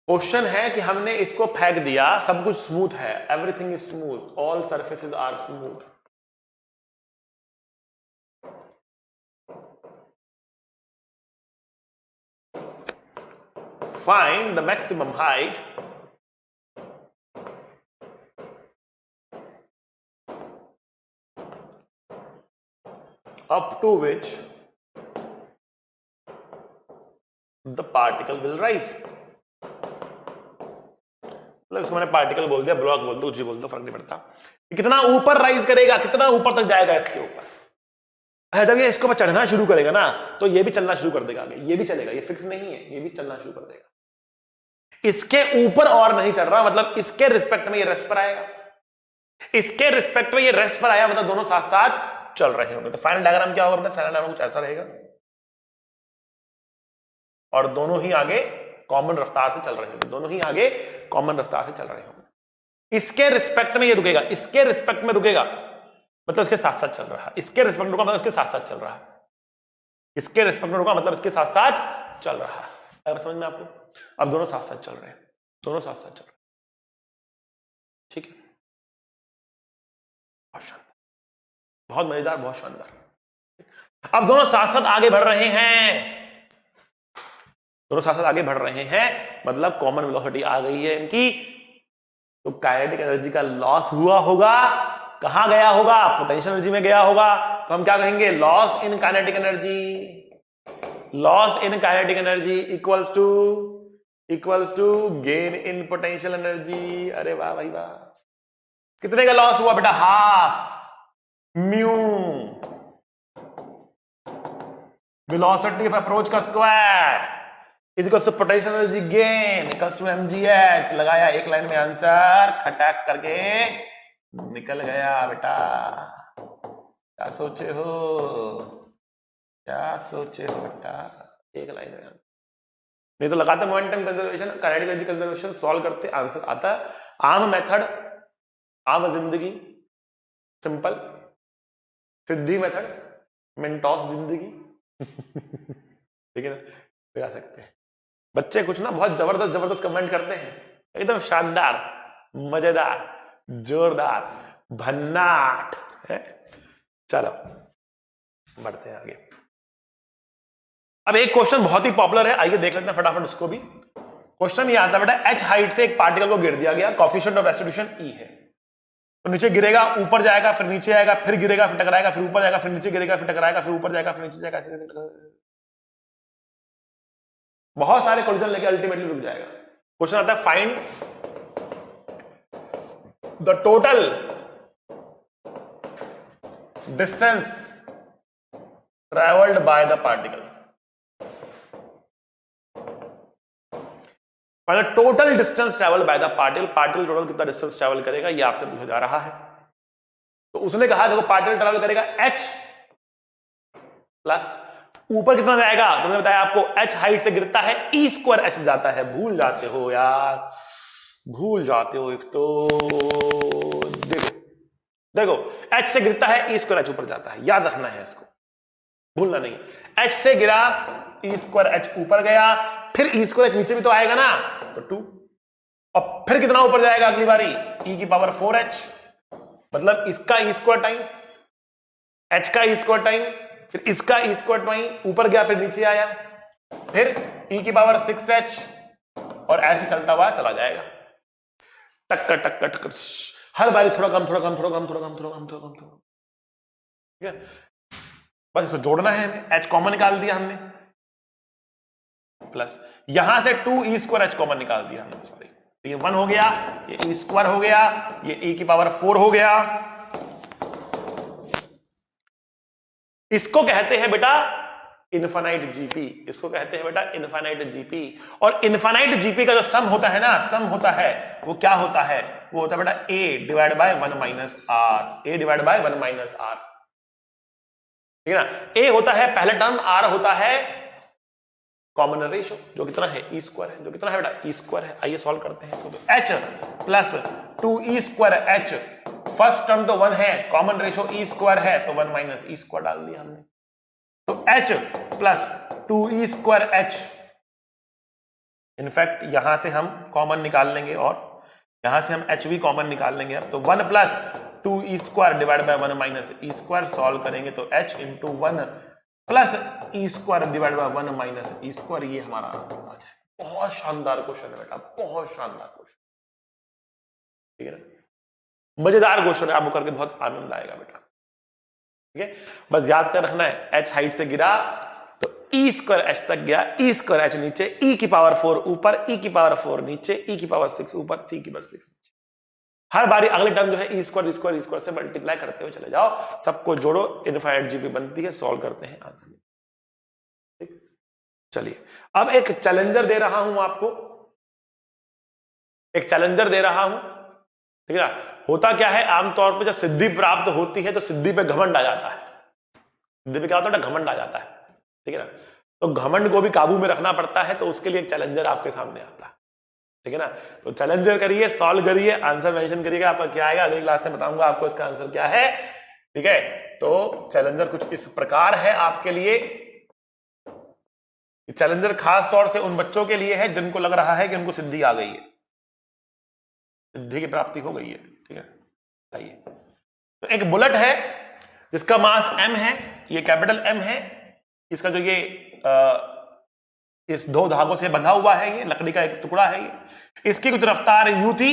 क्वेश्चन है कि हमने इसको फेंक दिया, सब कुछ स्मूथ है, everything is smooth, all surfaces are smooth, find the maximum height up to which the particle will rise, मतलब इसको मैंने पार्टिकल बोल दिया, ब्लॉक बोल दो, कुछ भी बोल दो, फर्क नहीं पड़ता, कितना ऊपर राइज करेगा, कितना ऊपर तक जाएगा इसके ऊपर। जब ये इसको चढ़ना शुरू करेगा ना, तो ये भी चलना शुरू कर देगा आगे, ये भी चलेगा, ये फिक्स नहीं है, ये भी चलना शुरू कर देगा, इसके ऊपर और नहीं चल रहा, मतलब इसके रिस्पेक्ट में ये रेस्ट पर आएगा, इसके रिस्पेक्ट में ये रेस्ट पर आया, मतलब दोनों साथ साथ चल रहे होंगे। तो फाइनल डायग्राम क्या होगा अपना, फाइनल डायग्राम कुछ ऐसा रहेगा, और दोनों ही आगे कॉमन रफ्तार से चल रहे होंगे, दोनों ही आगे कॉमन रफ्तार से चल रहे होंगे। इसके रिस्पेक्ट में ये रुकेगा, इसके रिस्पेक्ट में रुकेगा मतलब इसके साथ साथ चल रहा है, इसके रिस्पेक्ट में रुका मतलब इसके साथ साथ चल रहा है, इसके रिस्पेक्ट में रुका मतलब इसके साथ साथ चल रहा है, अगर समझ में आपको, अब दोनों साथ साथ चल रहे हैं, दोनों साथ साथ चल रहे हैं, ठीक है, बहुत शानदार, बहुत मजेदार, बहुत शानदार। अब दोनों साथ साथ आगे बढ़ रहे हैं, दोनों साथ साथ आगे बढ़ रहे हैं, मतलब कॉमन वेलोसिटी आ गई है इनकी, तो काइनेटिक एनर्जी का लॉस हुआ होगा, कहां गया होगा, पोटेंशियल एनर्जी में गया होगा, तो हम क्या कहेंगे, loss in kinetic energy, loss in kinetic energy equals to gain in potential energy. अरे वाह भाई वाह, कितने का लॉस हुआ बेटा, half mu velocity of approach का square is equal to potential energy gain equals to mgh, लगाया एक लाइन में आंसर, खटाक करके निकल गया बेटा, क्या सोचे हो बेटा, एक लाइन में आंसर, नहीं तो लगाते momentum conservation, kinetic energy conservation solve करते, आंसर आता, आम मेथड, आम जिंदगी, सिंपल सिद्धि मेथड, मेंटोस जिंदगी ठीक है ना, लगा सकते हैं। बच्चे कुछ ना बहुत जबरदस्त कमेंट करते हैं, एकदम शानदार, मजेदार, जोरदार, भन्नाट है। चलो बढ़ते हैं आगे। अब एक क्वेश्चन बहुत ही पॉपुलर है, आइए देख लेते हैं फटाफट उसको भी। क्वेश्चन ये आता है बेटा, h हाइट से एक पार्टिकल को गिर दिया गया, कोएफिशिएंट ऑफ रेस्टिट्यूशन E है, तो नीचे गिरेगा, ऊपर जाएगा, फिर नीचे आएगा, फिर गिरेगा, फिर टकराएगा, फिर ऊपर जाएगा, फिर नीचे गिरेगा, फिर टकराएगा, फिर ऊपर जाएगा, फिर नीचे जाएगा, बहुत सारे कोलिजन लेके अल्टीमेटली रुक जाएगा। क्वेश्चन आता है, find the total distance travelled by the particle, total distance travel by the particle, particle total कितना डिस्टेंस ट्रेवल करेगा ये आपसे पूछा जा रहा है। तो उसने कहा देखो पार्टिकल ट्रेवल करेगा h प्लस ऊपर कितना जाएगा, तो मैंने बताया आपको h हाइट से गिरता है, e स्क्वायर h जाता है, भूल जाते हो यार, भूल जाते हो। एक तो देखो h से गिरता है, e स्क्वायर h ऊपर जाता है, याद रखना है इसको, भूलना नहीं। h से गिरा, e स्क्वायर h ऊपर गया, फिर e स्क्वायर h नीचे भी तो आएगा ना, तो 2 और फिर कितना ऊपर जाएगा अगली बारी, e की पावर 4h, मतलब इसका ई स्क्वायर टाइम, h का ई स्क्वायर टाइम, फिर इसका ई स्क्वायर टाइम, ऊपर गया फिर नीचे आया, फिर e की पावर 6h, और ऐसे चलता हुआ चला जाएगा, टक्कर टक्कर टक्कर, हर बारी थोड़ा कम थोड़ा कम थोड़ा कम थोड़ा कम थोड़ा कम थोड़ा कम थोड़ा, ठीक है। बस इसको जोड़ना है हमें, h कॉमन निकाल दिया हमने, प्लस यहां से 2e स्क्वायर h कॉमन निकाल दिया हमने, सॉरी, तो ये 1 हो गया, ये e स्क्वायर हो गया, ये e की पावर 4 हो गया। इसको कहते हैं बेटा इनफाइनाइट जीपी, इसको कहते हैं बेटा इनफाइनाइट जीपी। और इनफाइनाइट जीपी का जो सम होता है ना, सम होता है वो क्या होता है, वो होता है बेटा a divide by 1 minus r, a divide by 1 minus r, ठीक है ना। a होता है पहला टर्म, r होता है कॉमन रेशो, जो कितना है ई स्क्वायर है, जो कितना है बेटा ई स्क्वायर है। आइए सॉल्व करते हैं इसको, h plus 2e square h, first term तो 1 है, कॉमन रेशो ई स्क्वायर है तो 1 माइनस ई स्क्वायर डाल दिया हमने, तो h plus 2e square h, in fact यहां से हम कॉमन निकाल लेंगे और यहां से हम h भी कॉमन निकाल लेंगे। अब तो 1 plus 2e square divide by 1 minus e square, solve करेंगे तो h into 1 plus E square divide by 1 minus e square, ये हमारा आंसर आ जाए। बहुत शानदार क्वेश्चन है बेटा, बहुत शानदार क्वेश्चन, ठीक है ना, मजेदार क्वेश्चन है, आपको करके बहुत आनंद आएगा बेटा, ठीक है। बस याद कर रखना है, h हाइट से गिरा तो ई स्क्वायर एच तक गया, ई स्क्वायर एच नीचे, ई की पावर 4 ऊपर, ई की पावर 4 नीचे, ई की पावर 6 ऊपर, सी की पावर 6 नीचे। हर बारी अगले टर्म जो है ई स्क्वायर स्क्वायर स्क्वायर से मल्टीप्लाई करते हुए चले जाओ, सबको जोड़ो, इनफाइनाइट जीपी बनती है, सॉल्व करते हैं आंसर। ठीक, चलिए अब एक चैलेंजर दे रहा हूं आपको, एक चैलेंजर दे रहा हूं, ठीक है ना। होता क्या है, आमतौर पर जब सिद्धि प्राप्त होती है तो सिद्धि पे घमंड आ जाता है, सिद्धि पे क्या होता है, घमंड आ जाता है, ठीक है ना। तो घमंड को भी काबू में रखना पड़ता है, तो उसके लिए एक चैलेंजर आपके सामने आता है, ठीक है ना। तो चैलेंजर करिए, सॉल्व करिए, आंसर मेंशन करिएगा, आपका क्या आएगा अगली क्लास में बताऊंगा आपको इसका आंसर क्या है, ठीक है। तो चैलेंजर कुछ इस प्रकार है आपके लिए, चैलेंजर खास तौर से उन बच्चों के लिए है जिनको लग रहा है कि उनको सिद्धि आ गई है, सिद्धि की प्राप्ति हो गई है, ठीक है। आइए, तो एक बुलेट है जिसका मास m है, ये कैपिटल M है, इसका जो ये इस 2 धागों से बंधा हुआ है, ये लकड़ी का एक टुकड़ा है, ये इसकी कुछ रफ्तार u थी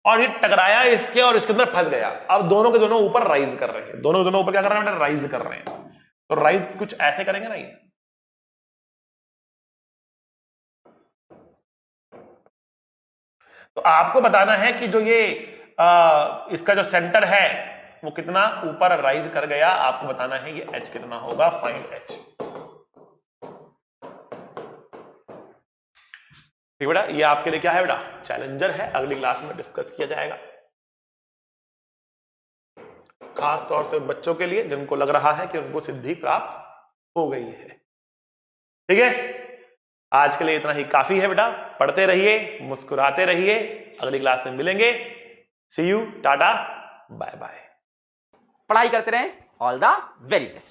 और ये टकराया इसके और इसके अंदर फंस गया। अब दोनों के दोनों ऊपर राइज कर रहे हैं, दोनों के दोनों ऊपर क्या कर रहे हैं, राइज कर रहे हैं। तो राइज कुछ ऐसे करेंगे ना, ये तो आपको बताना है कि जो ये इसका जो सेंटर है वो कितना ऊपर राइज कर गया, आपको बताना है ये h कितना होगा, फाइंड h। ठीक बेटा, ये आपके लिए क्या है बेटा, चैलेंजर है, अगली क्लास में डिस्कस किया जाएगा, खास तौर से बच्चों के लिए जिनको लग रहा है कि उनको सिद्धि प्राप्त हो गई है, ठीक है। आज के लिए इतना ही काफी है बेटा, पढ़ते रहिए, मुस्कुराते रहिए, अगली क्लास में मिलेंगे, सी यू, टाटा, बाय बाय। पढ़ाई करते रहें, ऑल द वेरी बेस्ट।